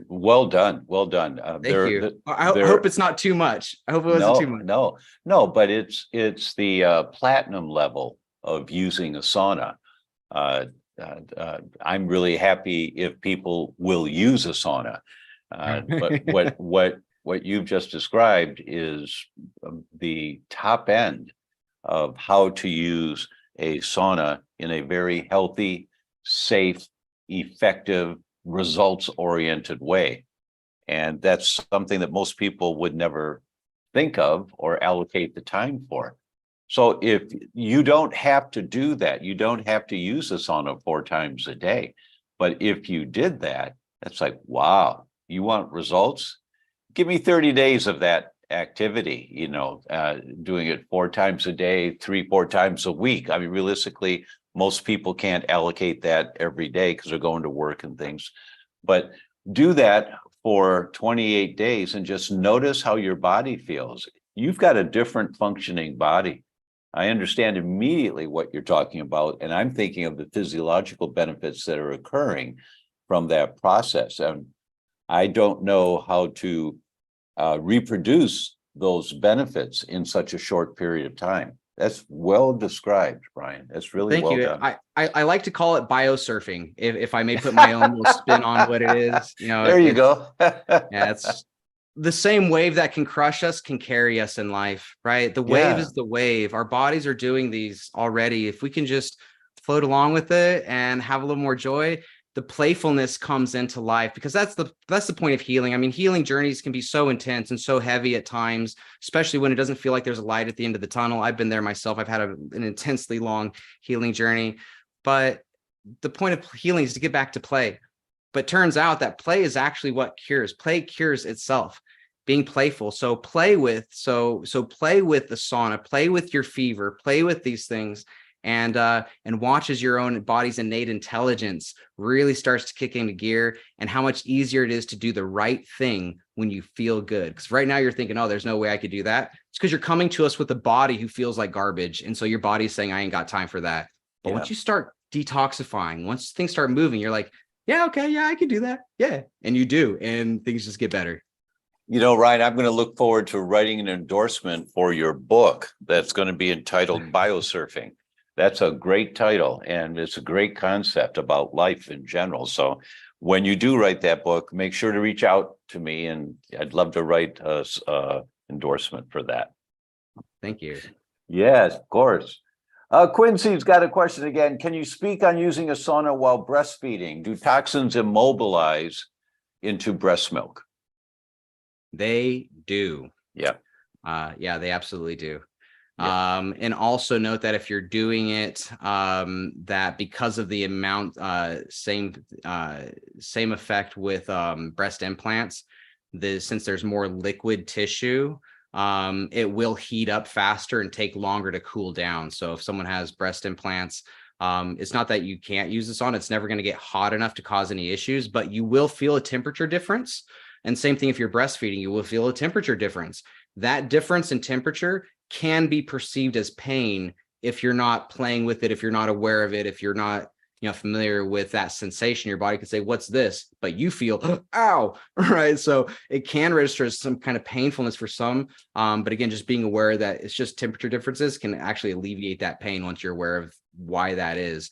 Well done. Well done. Thank you. I hope it's not too much. I hope it wasn't too much. No, but it's the platinum level of using a sauna. I'm really happy if people will use a sauna. But what you've just described is the top end of how to use a sauna in a very healthy, safe, effective, results-oriented way. And that's something that most people would never think of or allocate the time for. So if you don't have to do that, you don't have to use a sauna 4 times a day. But if you did that, that's like, wow, you want results? Give me 30 days of that activity, doing it 4 times a day, 3-4 times a week. I mean, realistically, most people can't allocate that every day because they're going to work and things. But do that for 28 days and just notice how your body feels. You've got a different functioning body. I understand immediately what you're talking about, and I'm thinking of the physiological benefits that are occurring from that process. And I don't know how to reproduce those benefits in such a short period of time. That's well described, Brian. That's really well done. I like to call it biosurfing, if I may put my own little spin on what it is. There you go. Yeah, the same wave that can crush us can carry us in life, right? The wave is the wave. Our bodies are doing these already. If we can just float along with it and have a little more joy, the playfulness comes into life, because that's the point of healing. I mean, healing journeys can be so intense and so heavy at times, especially when it doesn't feel like there's a light at the end of the tunnel. I've been there myself. I've had an intensely long healing journey, but the point of healing is to get back to play. But turns out that play is actually what cures. Play cures itself. Being playful. So play with play with the sauna, play with your fever, play with these things, and watch as your own body's innate intelligence really starts to kick into gear, and how much easier it is to do the right thing when you feel good. Because right now you're thinking, oh, there's no way I could do that. It's because you're coming to us with a body who feels like garbage. And so your body's saying, I ain't got time for that. But once you start detoxifying, once things start moving, you're like, yeah, okay, yeah, I could do that. Yeah. And you do, and things just get better. You know, Ryan, I'm going to look forward to writing an endorsement for your book that's going to be entitled Biosurfing. That's a great title, and it's a great concept about life in general. So when you do write that book, make sure to reach out to me, and I'd love to write a endorsement for that. Thank you. Yes, of course. Quincy's got a question again. Can you speak on using a sauna while breastfeeding? Do toxins immobilize into breast milk? They do. Yeah. Yeah, they absolutely do. Yeah. And also note that if you're doing it, that because of the amount, same effect with breast implants, since there's more liquid tissue, it will heat up faster and take longer to cool down. So if someone has breast implants, it's not that you can't use this on, it's never going to get hot enough to cause any issues, but you will feel a temperature difference. And same thing if you're breastfeeding, you will feel a temperature difference. That difference in temperature can be perceived as pain if you're not playing with it, if you're not aware of it, if you're not familiar with that sensation. Your body can say, what's this? But you feel, ow, right? So it can register as some kind of painfulness for some. But again, just being aware that it's just temperature differences can actually alleviate that pain once you're aware of why that is.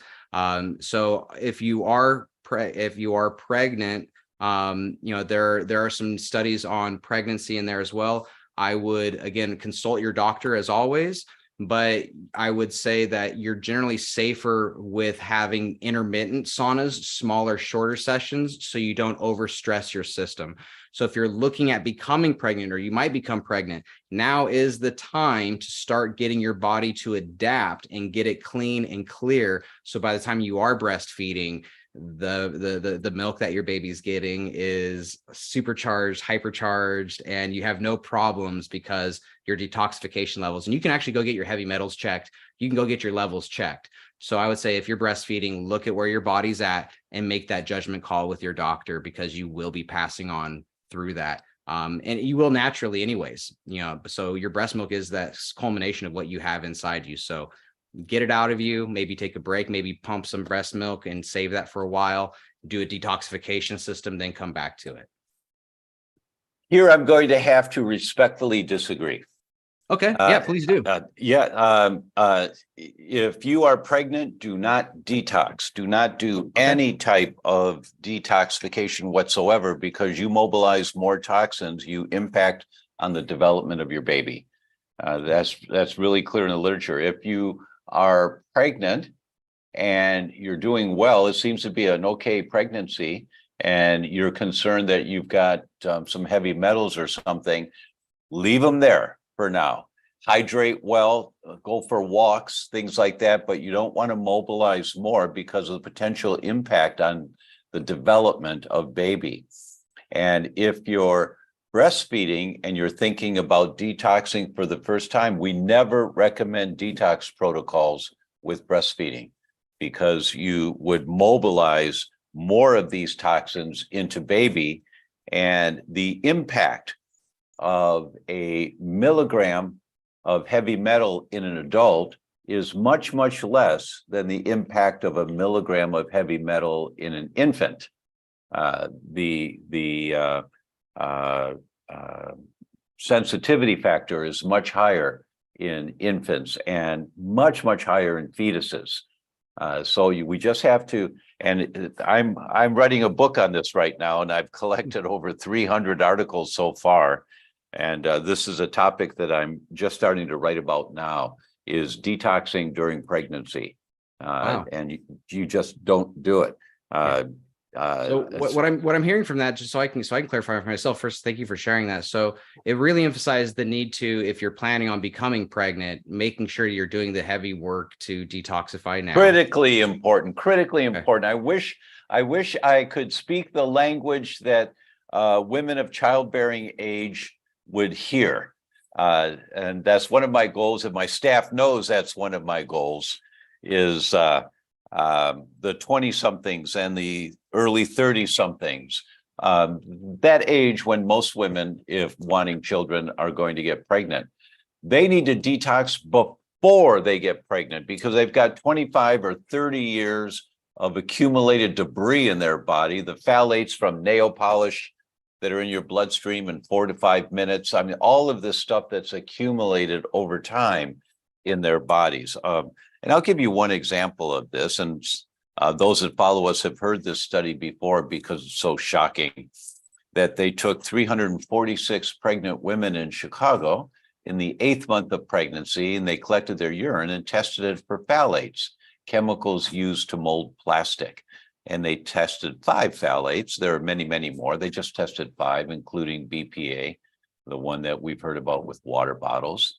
So if you are pregnant, there are some studies on pregnancy in there as well. I would, again, consult your doctor as always, but I would say that you're generally safer with having intermittent saunas, smaller, shorter sessions, so you don't overstress your system. So if you're looking at becoming pregnant, or you might become pregnant, now is the time to start getting your body to adapt and get it clean and clear. So by the time you are breastfeeding, the milk that your baby's getting is supercharged, hypercharged, and you have no problems because your detoxification levels, and you can actually go get your heavy metals checked. You can go get your levels checked. So I would say if you're breastfeeding, look at where your body's at and make that judgment call with your doctor, because you will be passing on through that. And you will naturally anyways, so your breast milk is that culmination of what you have inside you. So get it out of you, maybe take a break, maybe pump some breast milk and save that for a while, do a detoxification system, then come back to it. Here, I'm going to have to respectfully disagree. Okay. Yeah, please do. If you are pregnant, do not detox. Do not do any type of detoxification whatsoever, because you mobilize more toxins, you impact on the development of your baby. That's really clear in the literature. If you are pregnant and you're doing well, it seems to be an okay pregnancy, and you're concerned that you've got some heavy metals or something, leave them there for now. Hydrate well, go for walks, things like that, but you don't want to mobilize more because of the potential impact on the development of baby. And if you're breastfeeding and you're thinking about detoxing for the first time, we never recommend detox protocols with breastfeeding, because you would mobilize more of these toxins into baby, and the impact of a milligram of heavy metal in an adult is much, much less than the impact of a milligram of heavy metal in an infant. Sensitivity factor is much higher in infants and much, much higher in fetuses. We just have to, and I'm writing a book on this right now, and I've collected over 300 articles so far. And this is a topic that I'm just starting to write about now, is detoxing during pregnancy. Wow. And you just don't do it. So what I'm hearing from that, just so I can clarify for myself first, thank you for sharing that. So it really emphasized the need to, if you're planning on becoming pregnant, making sure you're doing the heavy work to detoxify now. Critically important. I wish I could speak the language that women of childbearing age would hear. And that's one of my goals, and my staff knows that's one of my goals, is the 20-somethings and the early 30-somethings, that age when most women, if wanting children, are going to get pregnant. They need to detox before they get pregnant, because they've got 25 or 30 years of accumulated debris in their body, the phthalates from nail polish that are in your bloodstream in 4 to 5 minutes. I mean, all of this stuff that's accumulated over time in their bodies. And I'll give you one example of this, and those that follow us have heard this study before because it's so shocking, that they took 346 pregnant women in Chicago in the 8th month of pregnancy, and they collected their urine and tested it for phthalates, chemicals used to mold plastic. And they tested 5 phthalates. There are many, many more. They just tested 5, including BPA, the one that we've heard about with water bottles.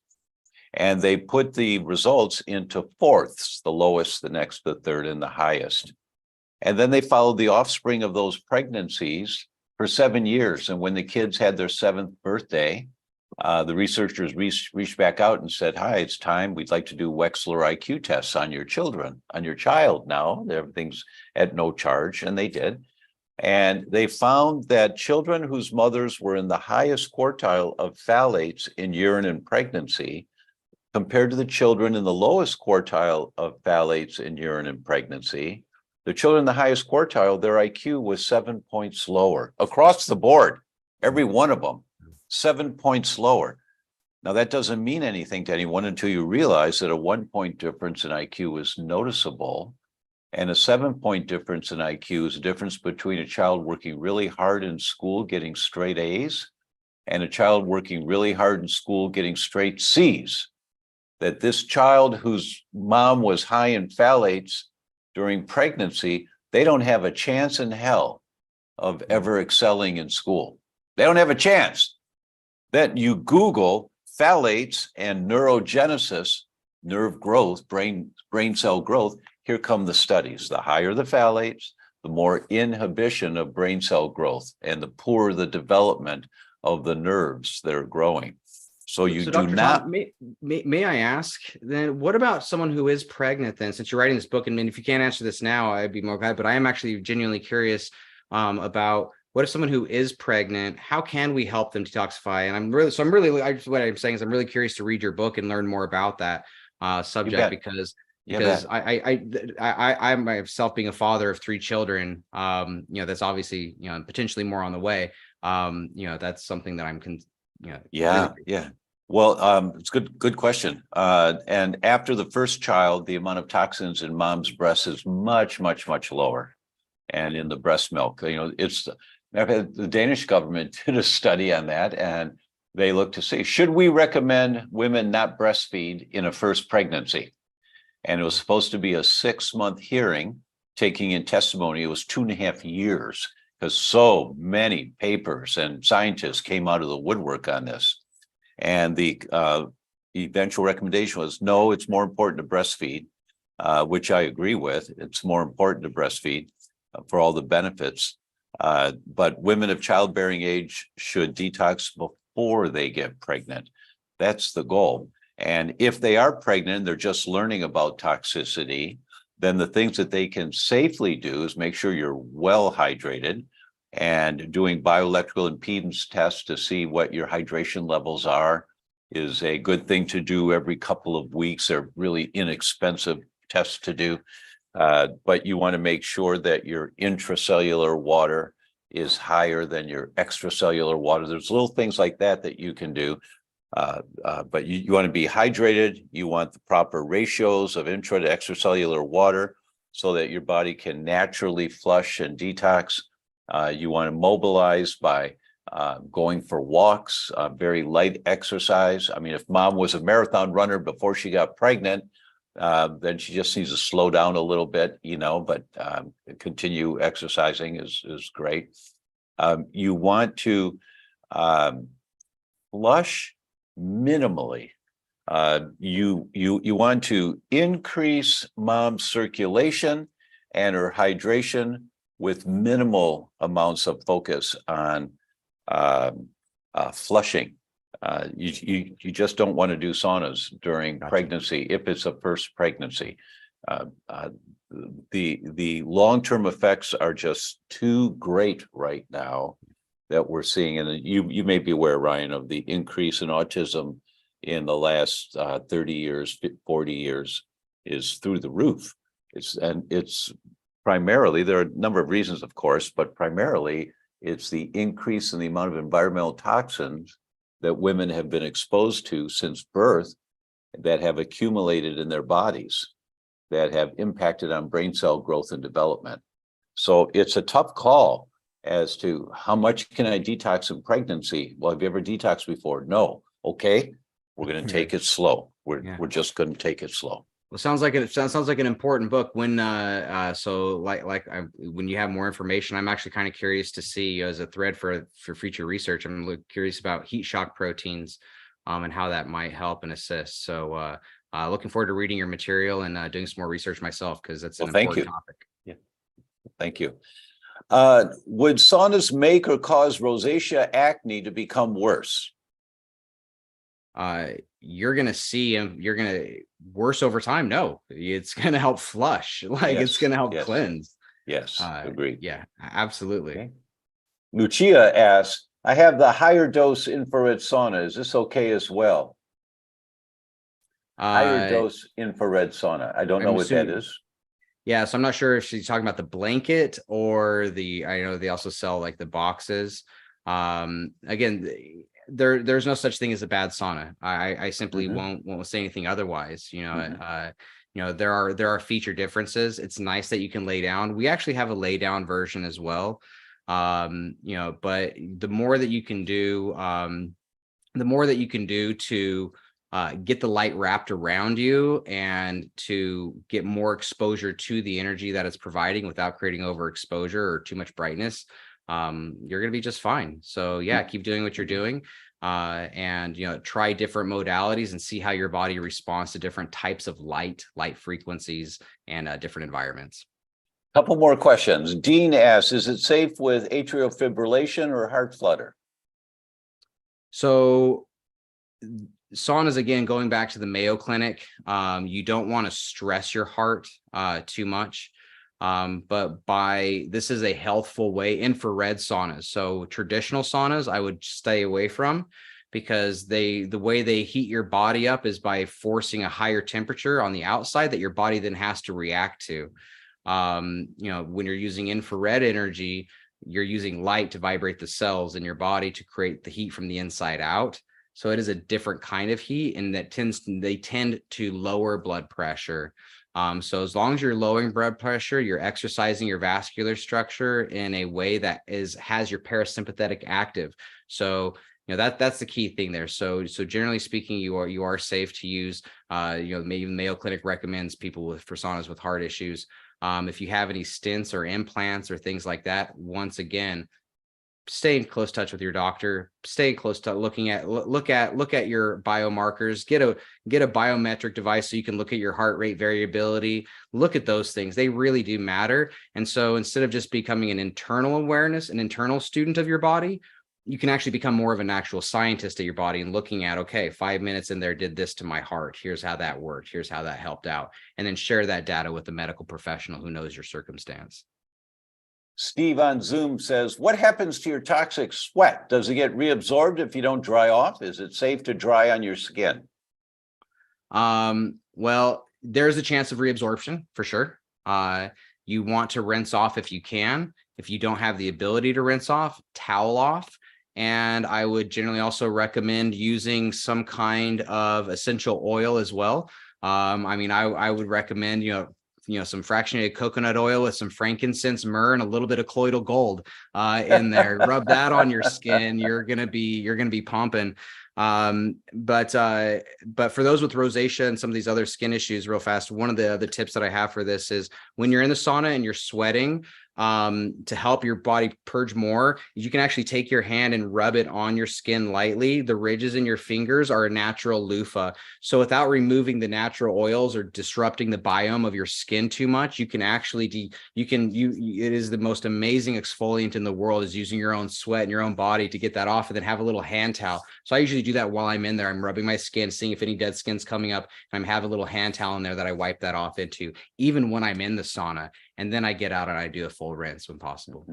And they put the results into fourths, the lowest, the next, the third, and the highest. And then they followed the offspring of those pregnancies for 7 years. And when the kids had their 7th birthday, the researchers reached back out and said, "Hi, it's time. We'd like to do Wechsler IQ tests on your child now. Everything's at no charge." And they did. And they found that children whose mothers were in the highest quartile of phthalates in urine in pregnancy, compared to the children in the lowest quartile of phthalates in urine in pregnancy, the children in the highest quartile, their IQ was 7 points lower across the board, every one of them, 7 points lower. Now, that doesn't mean anything to anyone until you realize that a 1-point difference in IQ is noticeable, and a 7-point difference in IQ is a difference between a child working really hard in school, getting straight A's, and a child working really hard in school, getting straight C's. That this child whose mom was high in phthalates during pregnancy, they don't have a chance in hell of ever excelling in school. They don't have a chance. Then you Google phthalates and neurogenesis, nerve growth, brain cell growth. Here come the studies. The higher the phthalates, the more inhibition of brain cell growth, and the poorer the development of the nerves that are growing. So you do Dr. not. Tom, may I ask then, what about someone who is pregnant then, since you're writing this book? And if you can't answer this now, I'd be more glad, but I am actually genuinely curious about what if someone who is pregnant, how can we help them detoxify? And what I'm saying is I'm really curious to read your book and learn more about that subject, because I myself, being a father of 3 children, that's obviously, potentially more on the way. That's something that I'm Well, it's good question. And after the first child, the amount of toxins in mom's breast is much, much, much lower. And in the breast milk, the Danish government did a study on that, and they looked to see, should we recommend women not breastfeed in a first pregnancy? And it was supposed to be a 6-month hearing, taking in testimony. It was 2.5 years, because so many papers and scientists came out of the woodwork on this. And the eventual recommendation was, no, it's more important to breastfeed, which I agree with. It's more important to breastfeed for all the benefits. But women of childbearing age should detox before they get pregnant. That's the goal. And if they are pregnant and they're just learning about toxicity, then the things that they can safely do is make sure you're well hydrated, and doing bioelectrical impedance tests to see what your hydration levels are is a good thing to do every couple of weeks. They're really inexpensive tests to do, but you want to make sure that your intracellular water is higher than your extracellular water. There's little things like that you can do. But you want to be hydrated. You want the proper ratios of intra to extracellular water. so that your body can naturally flush and detox. You want to mobilize by going for walks, very light exercise. I mean, if mom was a marathon runner before she got pregnant, then she just needs to slow down a little bit, but continue exercising is great. You want to flush minimally. You want to increase mom's circulation and her hydration with minimal amounts of focus on flushing. You just don't want to do saunas during pregnancy if it's a first pregnancy. The long-term effects are just too great right now that we're seeing, and you may be aware, Ryan, of the increase in autism in the last 30 years, 40 years is through the roof. It's primarily, there are a number of reasons, of course, but primarily it's the increase in the amount of environmental toxins that women have been exposed to since birth that have accumulated in their bodies that have impacted on brain cell growth and development. So it's a tough call as to how much can I detox in pregnancy? Well, have you ever detoxed before? No. Okay, we're going to take it slow. We're just going to take it slow. Well, sounds like an important book. When when you have more information, I'm actually kind of curious to see as a thread for future research. I'm curious about heat shock proteins, and how that might help and assist. So, looking forward to reading your material and doing some more research myself, because that's an important topic. Yeah, thank you. Would saunas make or cause rosacea acne to become worse? You're going to see you're going to worse over time. No, it's going to help flush. It's going to help cleanse. Yes, agreed. Yeah, absolutely. Okay. Lucia asks, I have the higher dose infrared sauna. Is this okay as well? Higher dose infrared sauna. I don't know what that is. Yeah, so I'm not sure if she's talking about the blanket or I know they also sell like the boxes. Again, there's no such thing as a bad sauna. I simply won't say anything otherwise. There are feature differences. It's nice that you can lay down. We actually have a lay down version as well. But the more that you can do, to get the light wrapped around you and to get more exposure to the energy that it's providing without creating overexposure or too much brightness, you're going to be just fine. So yeah, keep doing what you're doing, and try different modalities and see how your body responds to different types of light frequencies and different environments. Couple more questions. Dean asks, is it safe with atrial fibrillation or heart flutter? So saunas, again, going back to the Mayo Clinic, you don't want to stress your heart too much. But this is a healthful way, infrared saunas. So traditional saunas, I would stay away from, because the way they heat your body up is by forcing a higher temperature on the outside that your body then has to react to. When you're using infrared energy, you're using light to vibrate the cells in your body to create the heat from the inside out. So it is a different kind of heat, and they tend to lower blood pressure. So as long as you're lowering blood pressure, you're exercising your vascular structure in a way that has your parasympathetic active. So that's the key thing there. So generally speaking, you are safe to use. Maybe the Mayo Clinic recommends people for saunas with heart issues. If you have any stents or implants or things like that, once again, stay in close touch with your doctor. Stay close to look at your biomarkers. Get a biometric device so you can look at your heart rate variability. Look at those things. They really do matter. And so instead of just becoming an internal student of your body, you can actually become more of an actual scientist of your body and looking at, okay, 5 minutes in there did this to my heart. Here's how that worked. Here's how that helped out. And then share that data with a medical professional who knows your circumstance. Steve on Zoom says, what happens to your toxic sweat? Does it get reabsorbed if you don't dry off? Is it safe to dry on your skin? Well, there's a chance of reabsorption for sure. You want to rinse off if you can. If you don't have the ability to rinse off, towel off. And I would generally also recommend using some kind of essential oil as well. I would recommend, some fractionated coconut oil with some frankincense, myrrh, and a little bit of colloidal gold in there. Rub that on your skin. You're gonna be pumping. But for those with rosacea and some of these other skin issues, real fast, one of the other tips that I have for this is when you're in the sauna and you're sweating, to help your body purge more, you can actually take your hand and rub it on your skin lightly. The ridges in your fingers are a natural loofah. So without removing the natural oils or disrupting the biome of your skin too much, you can actually, it is the most amazing exfoliant in the world, is using your own sweat and your own body to get that off, and then have a little hand towel. So I usually do that while I'm in there. I'm rubbing my skin, seeing if any dead skin's coming up, and I have a little hand towel in there that I wipe that off into, even when I'm in the sauna. And then I get out and I do a full rinse when possible.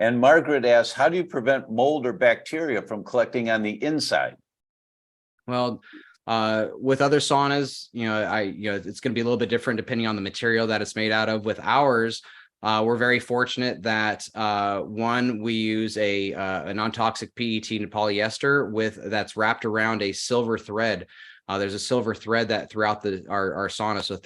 And Margaret asks, how do you prevent mold or bacteria from collecting on the inside? Well, with other saunas, it's going to be a little bit different depending on the material that it's made out of. With ours, we're very fortunate that one, we use a non-toxic PET and polyester that's wrapped around a silver thread. There's a silver thread that throughout our sauna. So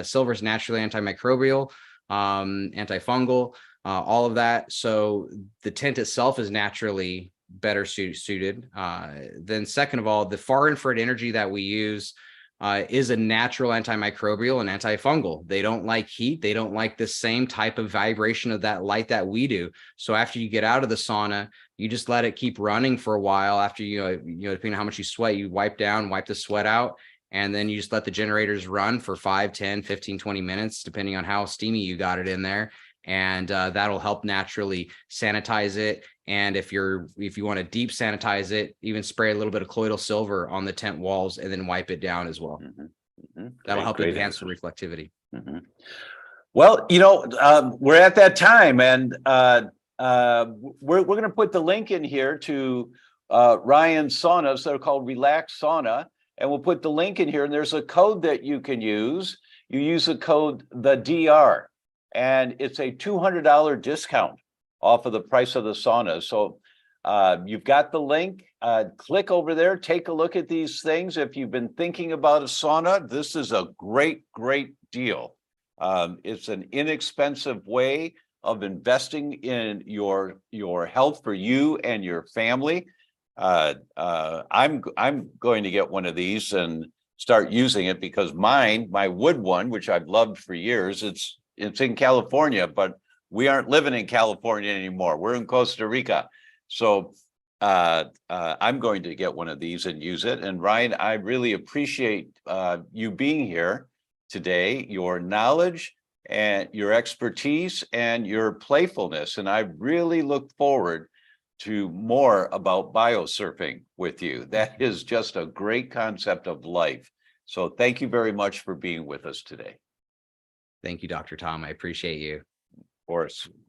silver is naturally antimicrobial, antifungal, all of that. So the tent itself is naturally better suited. Then second of all, the far infrared energy that we use is a natural antimicrobial and antifungal. They don't like heat. They don't like the same type of vibration of that light that we do. So after you get out of the sauna, you just let it keep running for a while. After depending on how much you sweat, you wipe the sweat out, and then you just let the generators run for 5, 10, 15, 20 minutes, depending on how steamy you got it in there. And that'll help naturally sanitize it. And if you want to deep sanitize it, even spray a little bit of colloidal silver on the tent walls and then wipe it down as well. That'll help enhance the reflectivity. Well, we're at that time, and we're going to put the link in here to Ryan's saunas that are called Relax Sauna, and we'll put the link in here. And there's a code that you can use. You use the code theDr, and it's a $200 discount off of the price of the sauna. So you've got the link. Click over there, take a look at these things. If you've been thinking about a sauna, this is a great deal. It's an inexpensive way of investing in your health for you and your family. I'm going to get one of these and start using it, because my wood one, which I've loved for years, it's in California, but we aren't living in California anymore. We're in Costa Rica. So I'm going to get one of these and use it. And Ryan, I really appreciate you being here today, your knowledge and your expertise and your playfulness. And I really look forward to more about biosurfing with you. That is just a great concept of life. So thank you very much for being with us today. Thank you, Dr. Tom. I appreciate you. Of course.